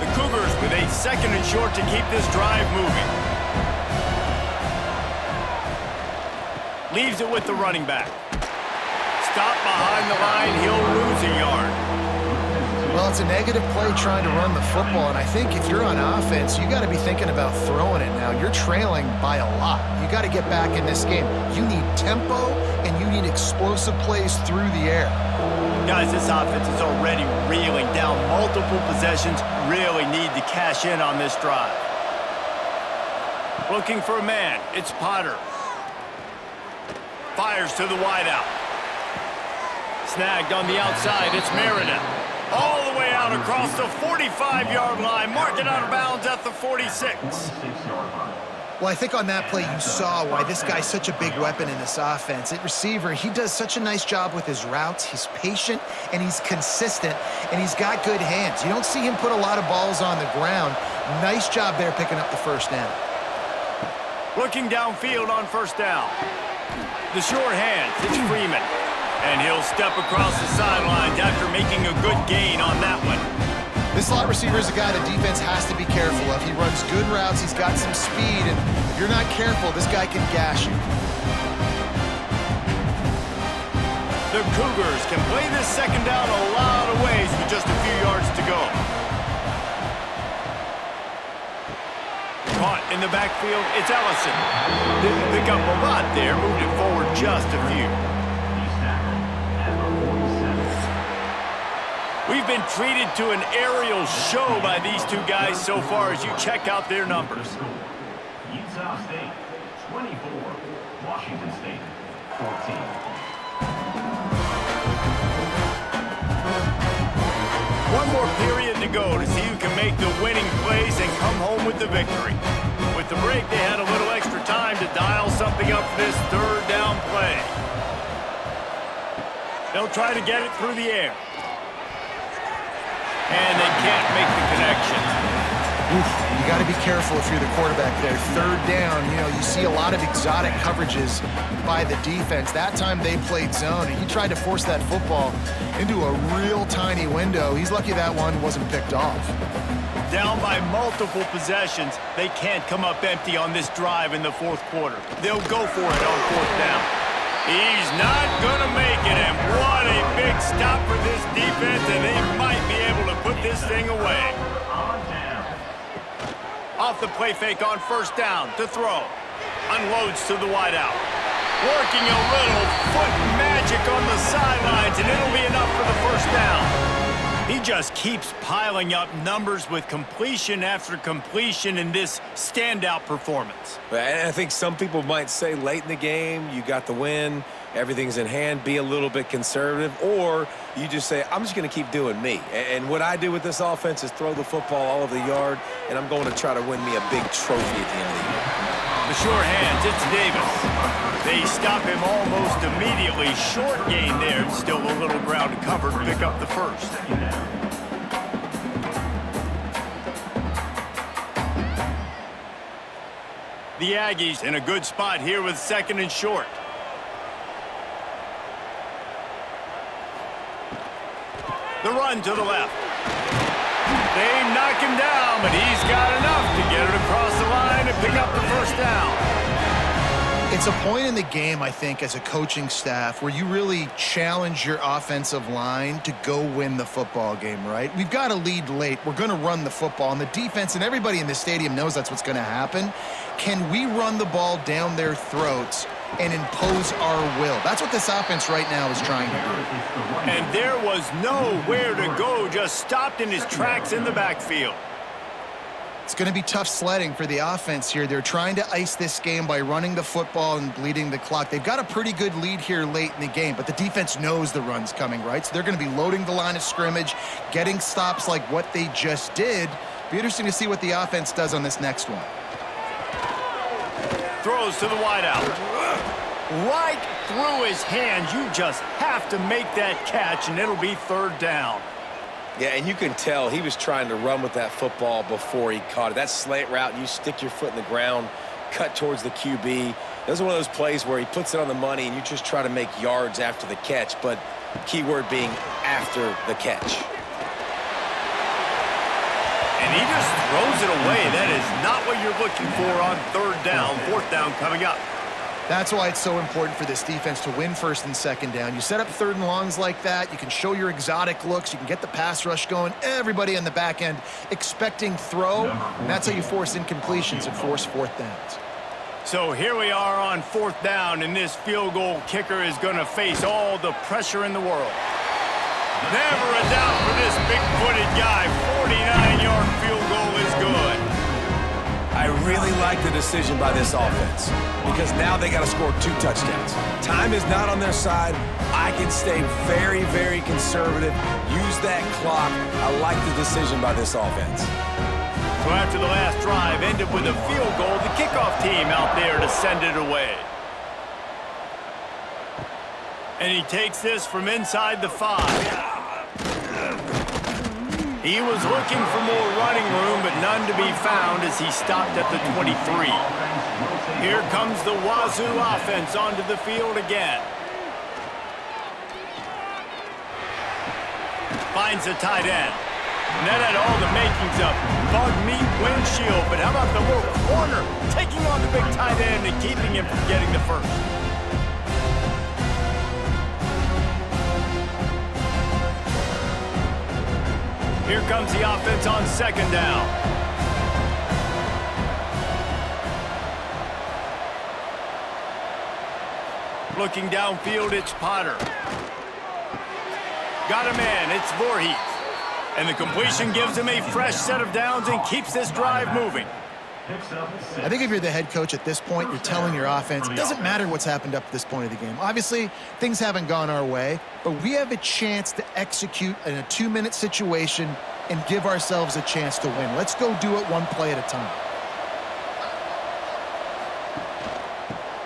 S1: The Cougars with a 2nd and short to keep this drive moving. Leaves it with the running back. Stop behind the line, he'll lose a yard.
S2: Well, it's a negative play trying to run the football, and I think if you're on offense, you got to be thinking about throwing it now. You're trailing by a lot. You got to get back in this game. You need tempo, and you need explosive plays through the air.
S1: Guys, this offense is already reeling down multiple possessions. Really need to cash in on this drive. Looking for a man. It's Potter. Fires to the wideout. Snagged on the outside. It's Meredith. All the way out across the 45-yard line. Marking out of bounds at the 46.
S2: Well, I think on that play you saw why this guy's such a big weapon in this offense. At receiver, he does such a nice job with his routes. He's patient, and he's consistent, and he's got good hands. You don't see him put a lot of balls on the ground. Nice job there picking up the first down.
S1: Looking downfield on first down. The short hands, it's Freeman. And he'll step across the sidelines after making a good gain on that one.
S2: This slot receiver is a guy the defense has to be careful of. He runs good routes, he's got some speed, and if you're not careful, this guy can gash you.
S1: The Cougars can play this second down a lot of ways with just a few yards to go. Caught in the backfield, it's Ellison. Didn't pick up a lot there, moved it forward just a few. We've been treated to an aerial show by these two guys so far as you check out their numbers.
S4: Utah State, 24. Washington State, 14.
S1: One more period to go to see who can make the winning plays and come home with the victory. With the break, they had a little extra time to dial something up for this third down play. They'll try to get it through the air. And they can't make the connection.
S2: Oof, you got to be careful if you're the quarterback there. Third down, you see a lot of exotic coverages by the defense. That time they played zone, and he tried to force that football into a real tiny window. He's lucky that one wasn't picked off.
S1: Down by multiple possessions, they can't come up empty on this drive in the fourth quarter. They'll go for it on fourth down. He's not going to make it, and what a big stop for this defense, and they might be able to put this thing away. Off the play fake on first down to throw. Unloads to the wideout. Working a little foot magic on the sidelines, and it'll be enough for the first down. He just keeps piling up numbers with completion after completion in this standout performance.
S3: And I think some people might say late in the game, you got the win, everything's in hand, be a little bit conservative, or you just say, I'm just going to keep doing me. And what I do with this offense is throw the football all over the yard, and I'm going to try to win me a big trophy at the end of the year.
S1: The short hands, it's Davis. They stop him almost immediately. Short gain there. Still a little ground to cover to pick up the first. The Aggies in a good spot here with second and short. The run to the left. They knock him down, but he's got enough to get it across the line and pick up the first down.
S2: It's a point in the game, I think, as a coaching staff where you really challenge your offensive line to go win the football game, right? We've got to lead late. We're going to run the football, and the defense and everybody in the stadium knows that's what's going to happen. Can we run the ball down their throats and impose our will? That's what this offense right now is trying to do.
S1: And there was nowhere to go, just stopped in his tracks in the backfield.
S2: It's going to be tough sledding for the offense here. They're trying to ice this game by running the football and bleeding the clock. They've got a pretty good lead here late in the game, but the defense knows the run's coming, right? So they're going to be loading the line of scrimmage, getting stops like what they just did. Be interesting to see what the offense does on this next one.
S1: Throws to the wideout. Right through his hands. You just have to make that catch, and it'll be third down.
S3: Yeah, and you can tell he was trying to run with that football before he caught it. That slant route, you stick your foot in the ground, cut towards the QB. This is one of those plays where he puts it on the money and you just try to make yards after the catch, but keyword being after the catch.
S1: And he just throws it away. That is not what you're looking for on third down. Fourth down coming up.
S2: That's why it's so important for this defense to win first and second down. You set up third and longs like that, you can show your exotic looks, you can get the pass rush going, everybody in the back end expecting throw, and that's how you force incompletions and force fourth downs.
S1: So here we are on fourth down, and this field goal kicker is going to face all the pressure in the world. Never a doubt for this big-footed guy. 49-yard field goal is good.
S3: I really like the decision by this offense because now they got to score 2 touchdowns. Time is not on their side. I can stay very, very conservative. Use that clock. I like the decision by this offense.
S1: So after the last drive ended with a field goal, the kickoff team out there to send it away. And he takes this from inside the 5. He was looking for more running room, but none to be found as he stopped at the 23. Here comes the Wazoo offense onto the field again. Finds a tight end. And that had all the makings of bug meat windshield, but how about the little corner taking on the big tight end and keeping him from getting the first? Here comes the offense on 2nd down. Looking downfield, it's Potter. Got a man, it's Voorhees. And the completion gives him a fresh set of downs and keeps this drive moving.
S2: I think if you're the head coach at this point, you're telling your offense, it doesn't matter what's happened up to this point of the game. Obviously, things haven't gone our way, but we have a chance to execute in a 2-minute situation and give ourselves a chance to win. Let's go do it one play at a time.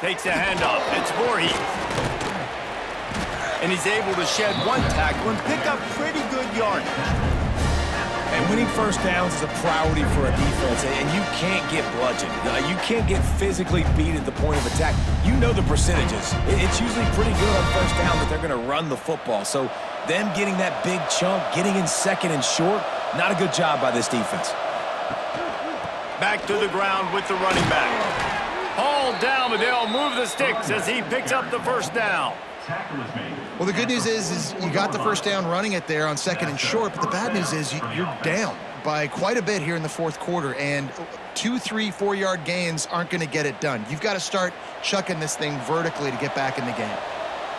S1: Takes a handoff. It's Voorhees. And he's able to shed 1 tackle and pick up pretty good yardage.
S3: And winning first downs is a priority for a defense, and you can't get bludgeoned. You can't get physically beat at the point of attack. You know the percentages. It's usually pretty good on first down that they're going to run the football. So them getting that big chunk, getting in 2nd and short, not a good job by this defense.
S1: Back to the ground with the running back. Hauled down, but they'll move the sticks as he picks up the first down.
S2: Well, the good news is you got the first down running it there on 2nd and short, but the bad news is you're down by quite a bit here in the 4th quarter, and 2, 3, 4-yard gains aren't going to get it done. You've got to start chucking this thing vertically to get back in the game.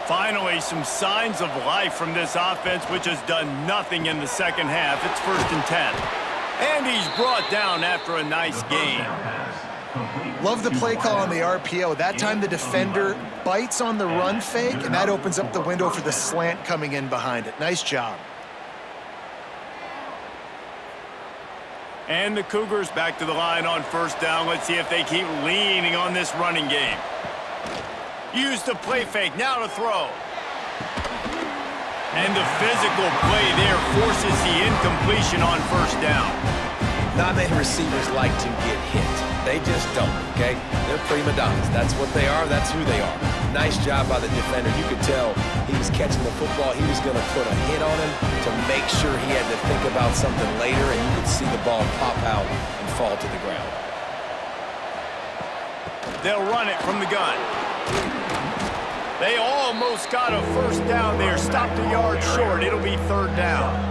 S1: Finally, some signs of life from this offense, which has done nothing in the 2nd half. It's 1st and 10. And he's brought down after a nice gain.
S2: Love the play call on the RPO. That time the defender bites on the run fake, and that opens up the window for the slant coming in behind it. Nice job.
S1: And the Cougars back to the line on 1st down. Let's see if they keep leaning on this running game. Use the play fake, now to throw. And the physical play there forces the incompletion on 1st down.
S3: Not many receivers like to get hit. They just don't, okay? They're prima donnas. That's what they are. That's who they are. Nice job by the defender. You could tell he was catching the football. He was going to put a hit on him to make sure he had to think about something later, and you could see the ball pop out and fall to the ground.
S1: They'll run it from the gun. They almost got a 1st down there. Stopped a yard short. It'll be 3rd down.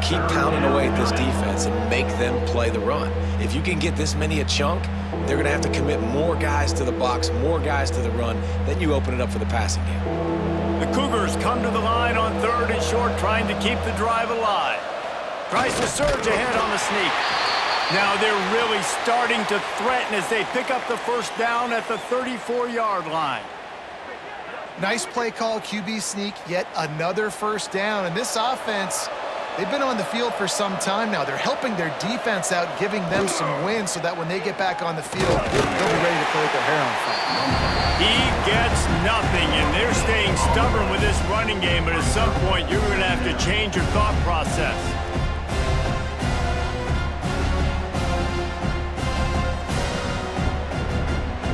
S3: Keep pounding away at this defense and make them play the run. If you can get this many a chunk, they're going to have to commit more guys to the box, more guys to the run. Then you open it up for the passing game.
S1: The Cougars come to the line on 3rd and short, trying to keep the drive alive. Tries to surge ahead on the sneak. Now they're really starting to threaten as they pick up the 1st down at the 34-yard line.
S2: Nice play call, QB sneak, yet another 1st down. And this offense, they've been on the field for some time now. They're helping their defense out, giving them some wins so that when they get back on the field, they'll be ready to play with their hair on fire.
S1: He gets nothing, and they're staying stubborn with this running game, but at some point, you're going to have to change your thought process.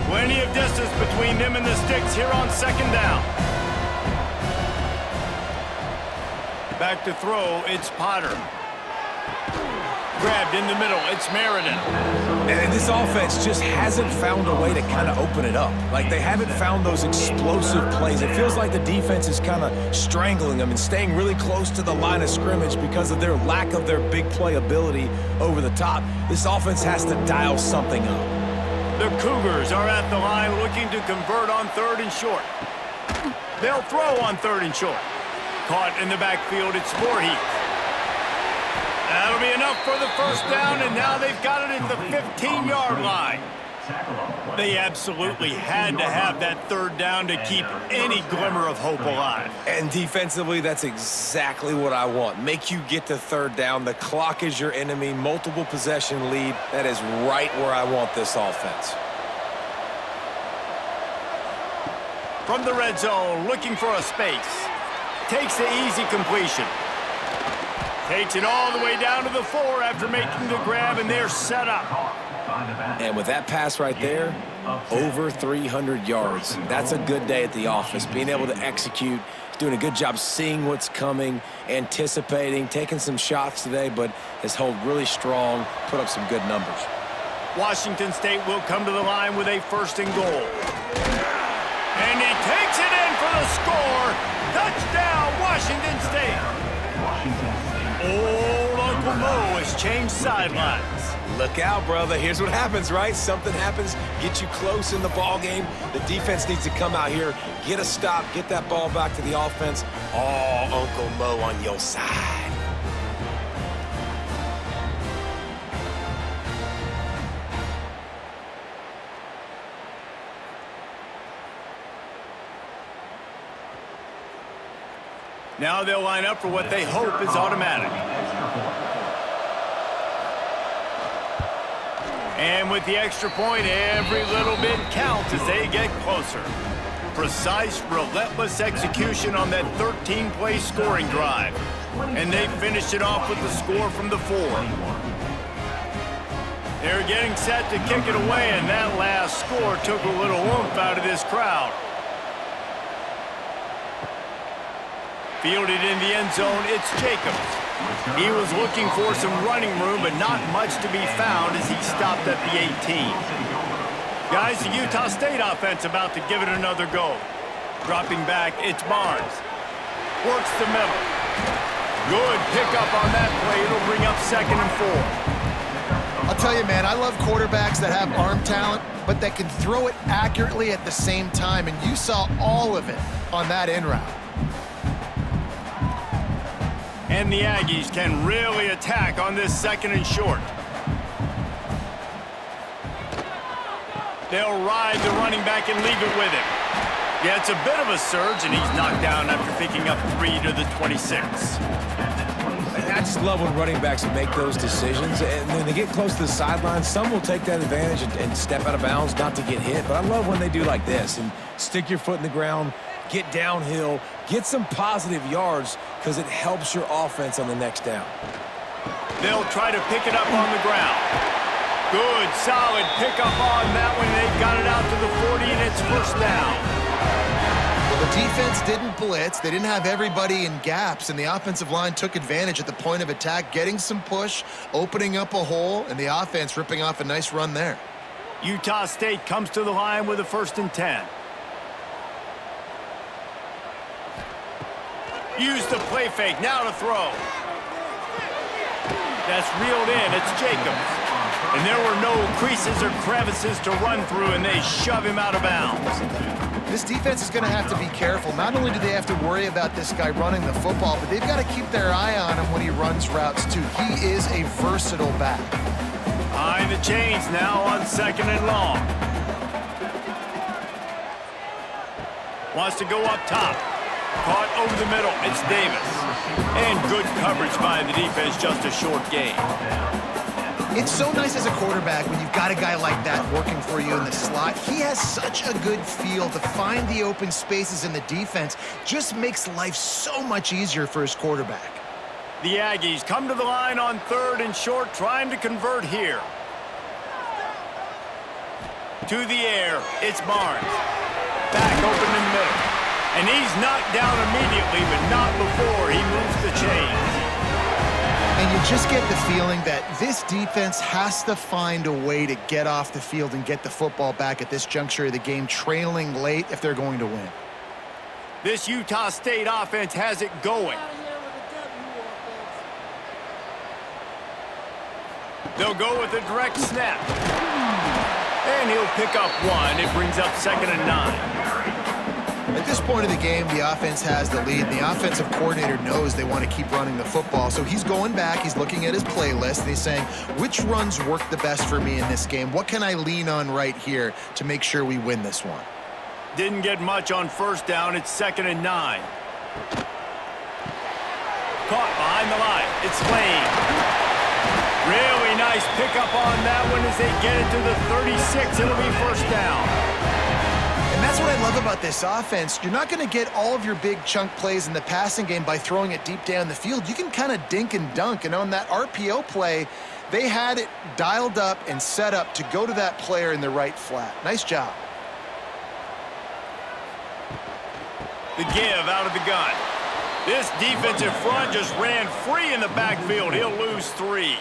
S1: Plenty of distance between them and the sticks here on 2nd down. Back to throw, it's Potter. Grabbed in the middle, it's Meriden.
S3: And this offense just hasn't found a way to kind of open it up. Like, they haven't found those explosive plays. It feels like the defense is kind of strangling them and staying really close to the line of scrimmage because of their lack of their big play ability over the top. This offense has to dial something up.
S1: The Cougars are at the line looking to convert on 3rd and short. They'll throw on 3rd and short. Caught in the backfield, it's Voorhees. That'll be enough for the first down, and now they've got it at the 15-yard line. They absolutely had to have that third down to keep any glimmer of hope alive.
S3: And defensively, that's exactly what I want. Make you get to third down. The clock is your enemy. Multiple possession lead. That is right where I want this offense.
S1: From the red zone, looking for a space. Takes the easy completion. Takes it all the way down to the 4 after making the grab, and they're set up.
S3: And with that pass right there, over 300 yards. That's a good day at the office. Being able to execute, doing a good job seeing what's coming, anticipating, taking some shots today, but has held really strong, put up some good numbers.
S1: Washington State will come to the line with a 1st and goal. And he takes it in for the score. Touchdown, Washington State. Old Uncle Mo has changed sidelines.
S3: Look out, brother. Here's what happens, right? Something happens, get you close in the ball game. The defense needs to come out here, get a stop, get that ball back to the offense. Oh, Uncle Mo on your side.
S1: Now they'll line up for what they hope is automatic. And with the extra point, every little bit counts as they get closer. Precise, relentless execution on that 13-play scoring drive. And they finished it off with the score from the 4. They're getting set to kick it away, and that last score took a little oomph out of this crowd. Fielded in the end zone, it's Jacobs. He was looking for some running room, but not much to be found as he stopped at the 18. Guys, the Utah State offense about to give it another go. Dropping back, it's Barnes. Works the middle. Good pickup on that play. It'll bring up 2nd and 4.
S2: I'll tell you, man, I love quarterbacks that have arm talent, but that can throw it accurately at the same time, and you saw all of it on that in route.
S1: And the Aggies can really attack on this 2nd and short. They'll ride the running back and leave it with him. Yeah, it's a bit of a surge, and he's knocked down after picking up 3 to the 26.
S3: I just love when running backs make those decisions, and when they get close to the sideline, some will take that advantage and step out of bounds not to get hit. But I love when they do like this and stick your foot in the ground, get downhill, get some positive yards because it helps your offense on the next down.
S1: They'll try to pick it up on the ground. Good, solid pickup on that one. They've got it out to the 40, and it's 1st down.
S2: Well, the defense didn't blitz. They didn't have everybody in gaps, and the offensive line took advantage at the point of attack, getting some push, opening up a hole, and the offense ripping off a nice run there.
S1: Utah State comes to the line with a 1st and 10. Use the play fake, now to throw. That's reeled in, it's Jacobs. And there were no creases or crevices to run through, and they shove him out of bounds.
S2: This defense is going to have to be careful. Not only do they have to worry about this guy running the football, but they've got to keep their eye on him when he runs routes, too. He is a versatile back.
S1: Behind the chains now on 2nd and long. Wants to go up top. Caught over the middle, it's Davis. And good coverage by the defense, just a short gain.
S2: It's so nice as a quarterback when you've got a guy like that working for you in the slot. He has such a good feel to find the open spaces in the defense. Just makes life so much easier for his quarterback.
S1: The Aggies come to the line on 3rd and short, trying to convert here. To the air, it's Barnes. Back open in the middle. And he's knocked down immediately, but not before he moves the chains.
S2: And you just get the feeling that this defense has to find a way to get off the field and get the football back at this juncture of the game, trailing late if they're going to win.
S1: This Utah State offense has it going. They'll go with a direct snap. And he'll pick up 1. It brings up 2nd and 9.
S2: At this point of the game, the offense has the lead. The offensive coordinator knows they want to keep running the football. So he's going back, he's looking at his playlist, and he's saying, which runs work the best for me in this game? What can I lean on right here to make sure we win this one?
S1: Didn't get much on first down. It's 2nd and 9. Caught behind the line. It's Lane. Really nice pickup on that one as they get it to the 36. It'll be first down.
S2: And that's what I love about this offense. You're not going to get all of your big chunk plays in the passing game by throwing it deep down the field. You can kind of dink and dunk. And on that RPO play, they had it dialed up and set up to go to that player in the right flat. Nice job.
S1: The give out of the gun. This defensive front just ran free in the backfield. He'll lose 3.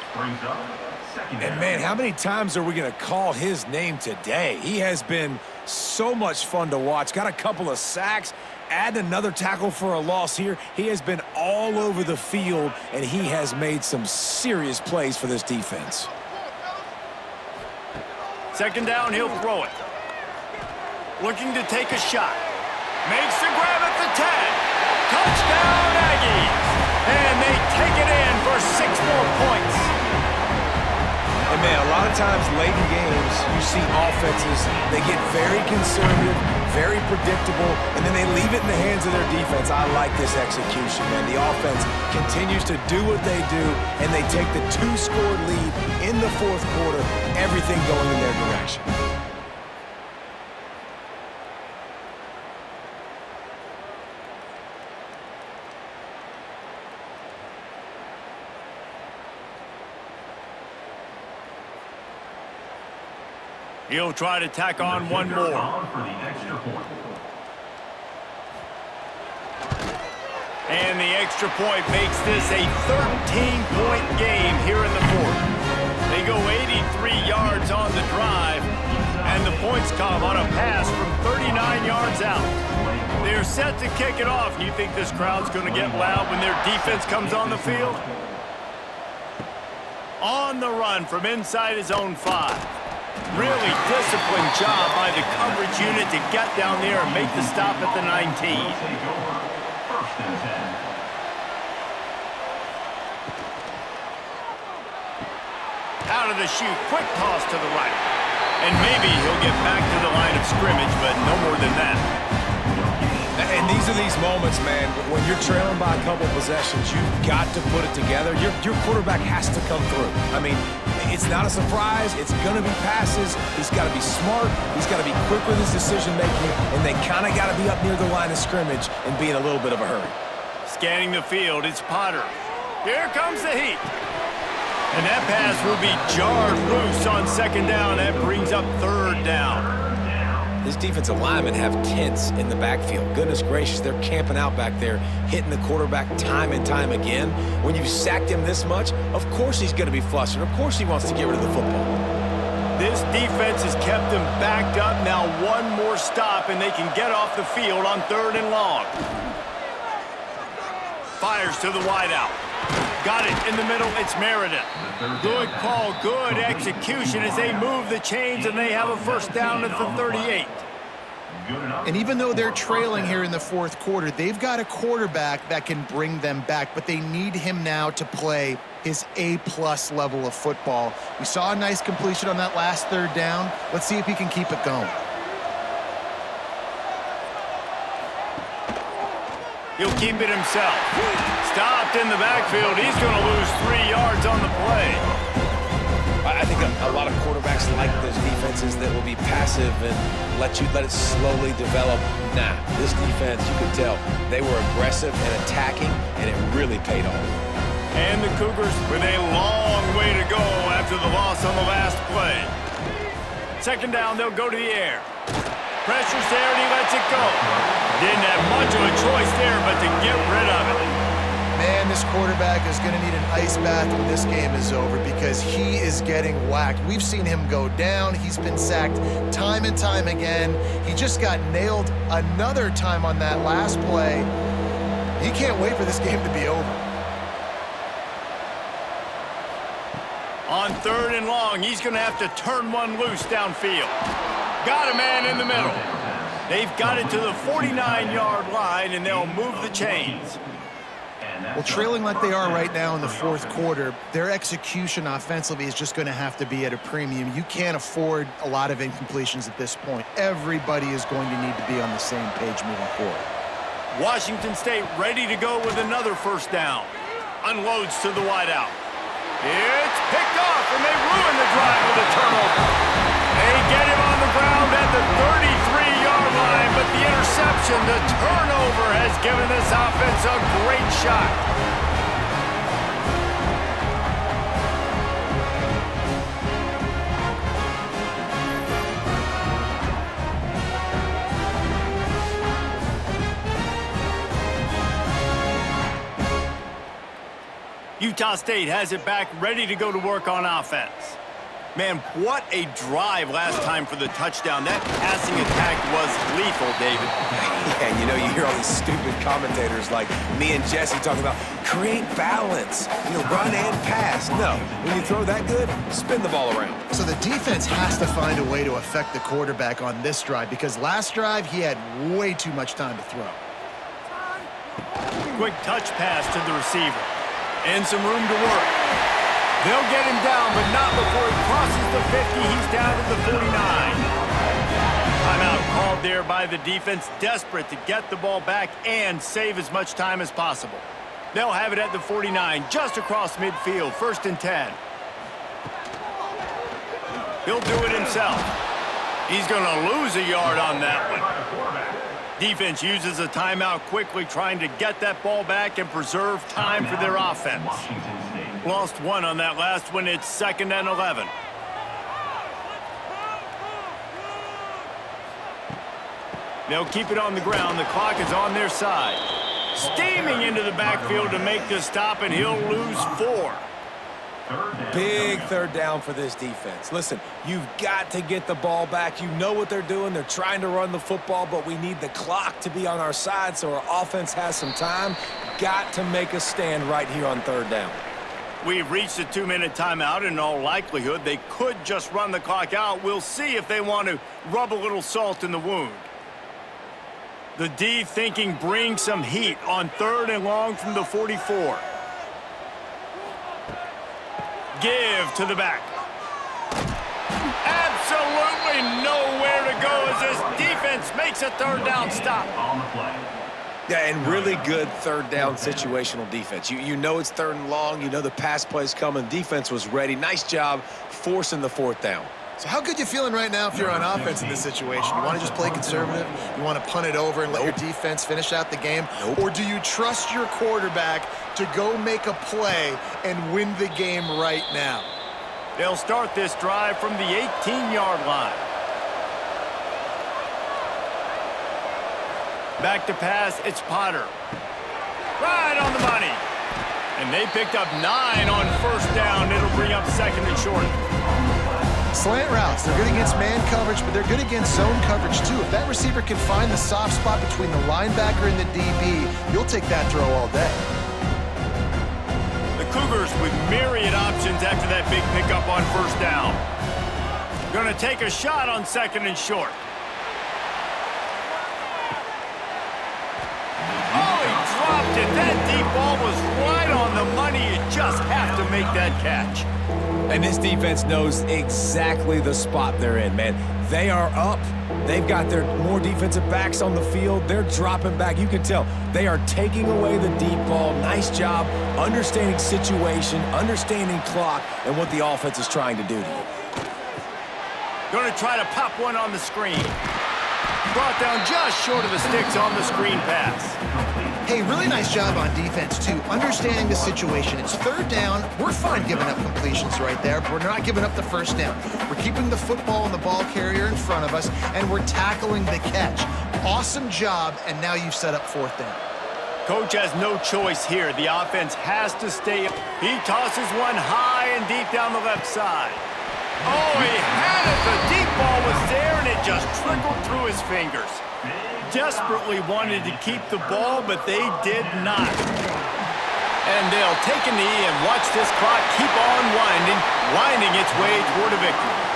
S3: And, man, how many times are we going to call his name today? He has been so much fun to watch. Got a couple of sacks. Add another tackle for a loss here. He has been all over the field, and he has made some serious plays for this defense.
S1: 2nd down, he'll throw it. Looking to take a shot. Makes the grab at the 10. Touchdown, Aggies! And they take it in for 6 more points.
S3: And, man, a lot of times late in games, you see offenses, they get very conservative, very predictable, and then they leave it in the hands of their defense. I like this execution, man. The offense continues to do what they do, and they take the 2-score lead in the 4th quarter, everything going in their direction.
S1: He'll try to tack on one more. And the extra point makes this a 13-point game here in the 4th. They go 83 yards on the drive, and the points come on a pass from 39 yards out. They're set to kick it off. You think this crowd's going to get loud when their defense comes on the field? On the run from inside his own 5. Really disciplined job by the coverage unit to get down there and make the stop at the 19. Out of the chute, quick toss to the right. And maybe he'll get back to the line of scrimmage, but no more than that.
S3: And these are these moments, man, when you're trailing by a couple possessions, you've got to put it together. Your quarterback has to come through. I mean, it's not a surprise. It's going to be passes. He's got to be smart. He's got to be quick with his decision-making, and they kind of got to be up near the line of scrimmage and be in a little bit of a hurry.
S1: Scanning the field, it's Potter. Here comes the heat. And that pass will be jarred loose on 2nd down. That brings up 3rd down.
S3: This defensive linemen have tents in the backfield. Goodness gracious, they're camping out back there, hitting the quarterback time and time again. When you've sacked him this much, of course he's going to be flustered. Of course he wants to get rid of the football.
S1: This defense has kept them backed up. Now one more stop, and they can get off the field on 3rd and long. Fires to the wideout. Got it in the middle. It's Meredith. Good call, good execution as they move the chains, and they have a first down at the 38.
S2: And even though they're trailing here in the 4th quarter, they've got a quarterback that can bring them back, but they need him now to play his A-plus level of football. We saw a nice completion on that last 3rd down. Let's see if he can keep it going.
S1: He'll keep it himself. Stopped in the backfield. He's going to lose 3 yards on the play.
S3: I think a lot of quarterbacks like those defenses that will be passive and let it slowly develop. Nah, this defense, you could tell, they were aggressive and attacking, and it really paid off.
S1: And the Cougars with a long way to go after the loss on the last play. 2nd down, they'll go to the air. Pressure's there, and he lets it go. Didn't have much of a choice there, but to get rid of it.
S2: Man, this quarterback is going to need an ice bath when this game is over because he is getting whacked. We've seen him go down. He's been sacked time and time again. He just got nailed another time on that last play. He can't wait for this game to be over.
S1: On 3rd and long, he's going to have to turn one loose downfield. Got a man in the middle. They've got it to the 49-yard line, and they'll move the chains.
S2: Well, trailing like they are right now in the fourth quarter, their execution offensively is just going to have to be at a premium. You can't afford a lot of incompletions at this point. Everybody is going to need to be on the same page moving forward.
S1: Washington State ready to go with another first down. Unloads to the wideout. It's picked off, and they ruin the drive with a turnover. They get him on the ground at the 33-yard line, but the interception, the turnover, has given this offense a great shot. Utah State has it back, ready to go to work on offense. Man, what a drive last time for the touchdown. That passing attack was lethal, David.
S3: Yeah, and you know, you hear all these stupid commentators like me and Jesse talking about create balance, run and pass. No, when you throw that good, spin the ball around.
S2: So the defense has to find a way to affect the quarterback on this drive because last drive he had way too much time to throw.
S1: Quick touch pass to the receiver. And some room to work. They'll get him down, but not before he crosses the 50. He's down to the 49. Timeout called there by the defense, desperate to get the ball back and save as much time as possible. They'll have it at the 49, just across midfield, 1st and 10. He'll do it himself. He's going to lose a yard on that one. Defense uses a timeout quickly, trying to get that ball back and preserve time for their offense. Lost one on that last one. It's 2nd and 11. They'll keep it on the ground. The clock is on their side. Steaming into the backfield to make the stop, and he'll lose 4.
S3: Big third down for this defense. Listen, you've got to get the ball back. You know what they're doing. They're trying to run the football, but we need the clock to be on our side so our offense has some time. Got to make a stand right here on 3rd down.
S1: We've reached a 2-minute timeout. In all likelihood, they could just run the clock out. We'll see if they want to rub a little salt in the wound. The D thinking bring some heat on 3rd and long from the 44. Give to the back. Absolutely nowhere to go as this defense makes a 3rd down stop.
S3: Yeah, and really good 3rd down situational defense. You know it's 3rd and long. You know the pass play's coming. Defense was ready. Nice job forcing the 4th down.
S2: So how good you feeling right now if you're on offense in this situation? You want to just play conservative? You want to punt it over and let your defense finish out the game?
S3: Nope.
S2: Or do you trust your quarterback to go make a play and win the game right now?
S1: They'll start this drive from the 18-yard line. Back to pass, it's Potter. Right on the money. And they picked up 9 on 1st down. It'll bring up 2nd and short.
S2: Slant routes, they're good against man coverage, but they're good against zone coverage too. If that receiver can find the soft spot between the linebacker and the DB, you'll take that throw all day.
S1: The Cougars with myriad options after that big pickup on 1st down. Going to take a shot on 2nd and short. Oh, he dropped it. That deep ball was right on the money. You just have to make that catch.
S3: And this defense knows exactly the spot they're in, man. They are up. They've got their more defensive backs on the field. They're dropping back. You can tell they are taking away the deep ball. Nice job understanding situation, understanding clock, and what the offense is trying to do to you.
S1: Going to try to pop one on the screen. Brought down just short of the sticks on the screen pass.
S2: Hey, really nice job on defense, too. Understanding the situation. It's 3rd down. We're fine giving up completions right there, but we're not giving up the 1st down. We're keeping the football and the ball carrier in front of us, and we're tackling the catch. Awesome job, and now you've set up 4th down.
S1: Coach has no choice here. The offense has to stay up. He tosses one high and deep down the left side. Oh, he had it. The deep ball was there, and it just trickled through his fingers. Desperately wanted to keep the ball, but they did not. And they'll take a knee and watch this clock keep on winding its way toward a victory.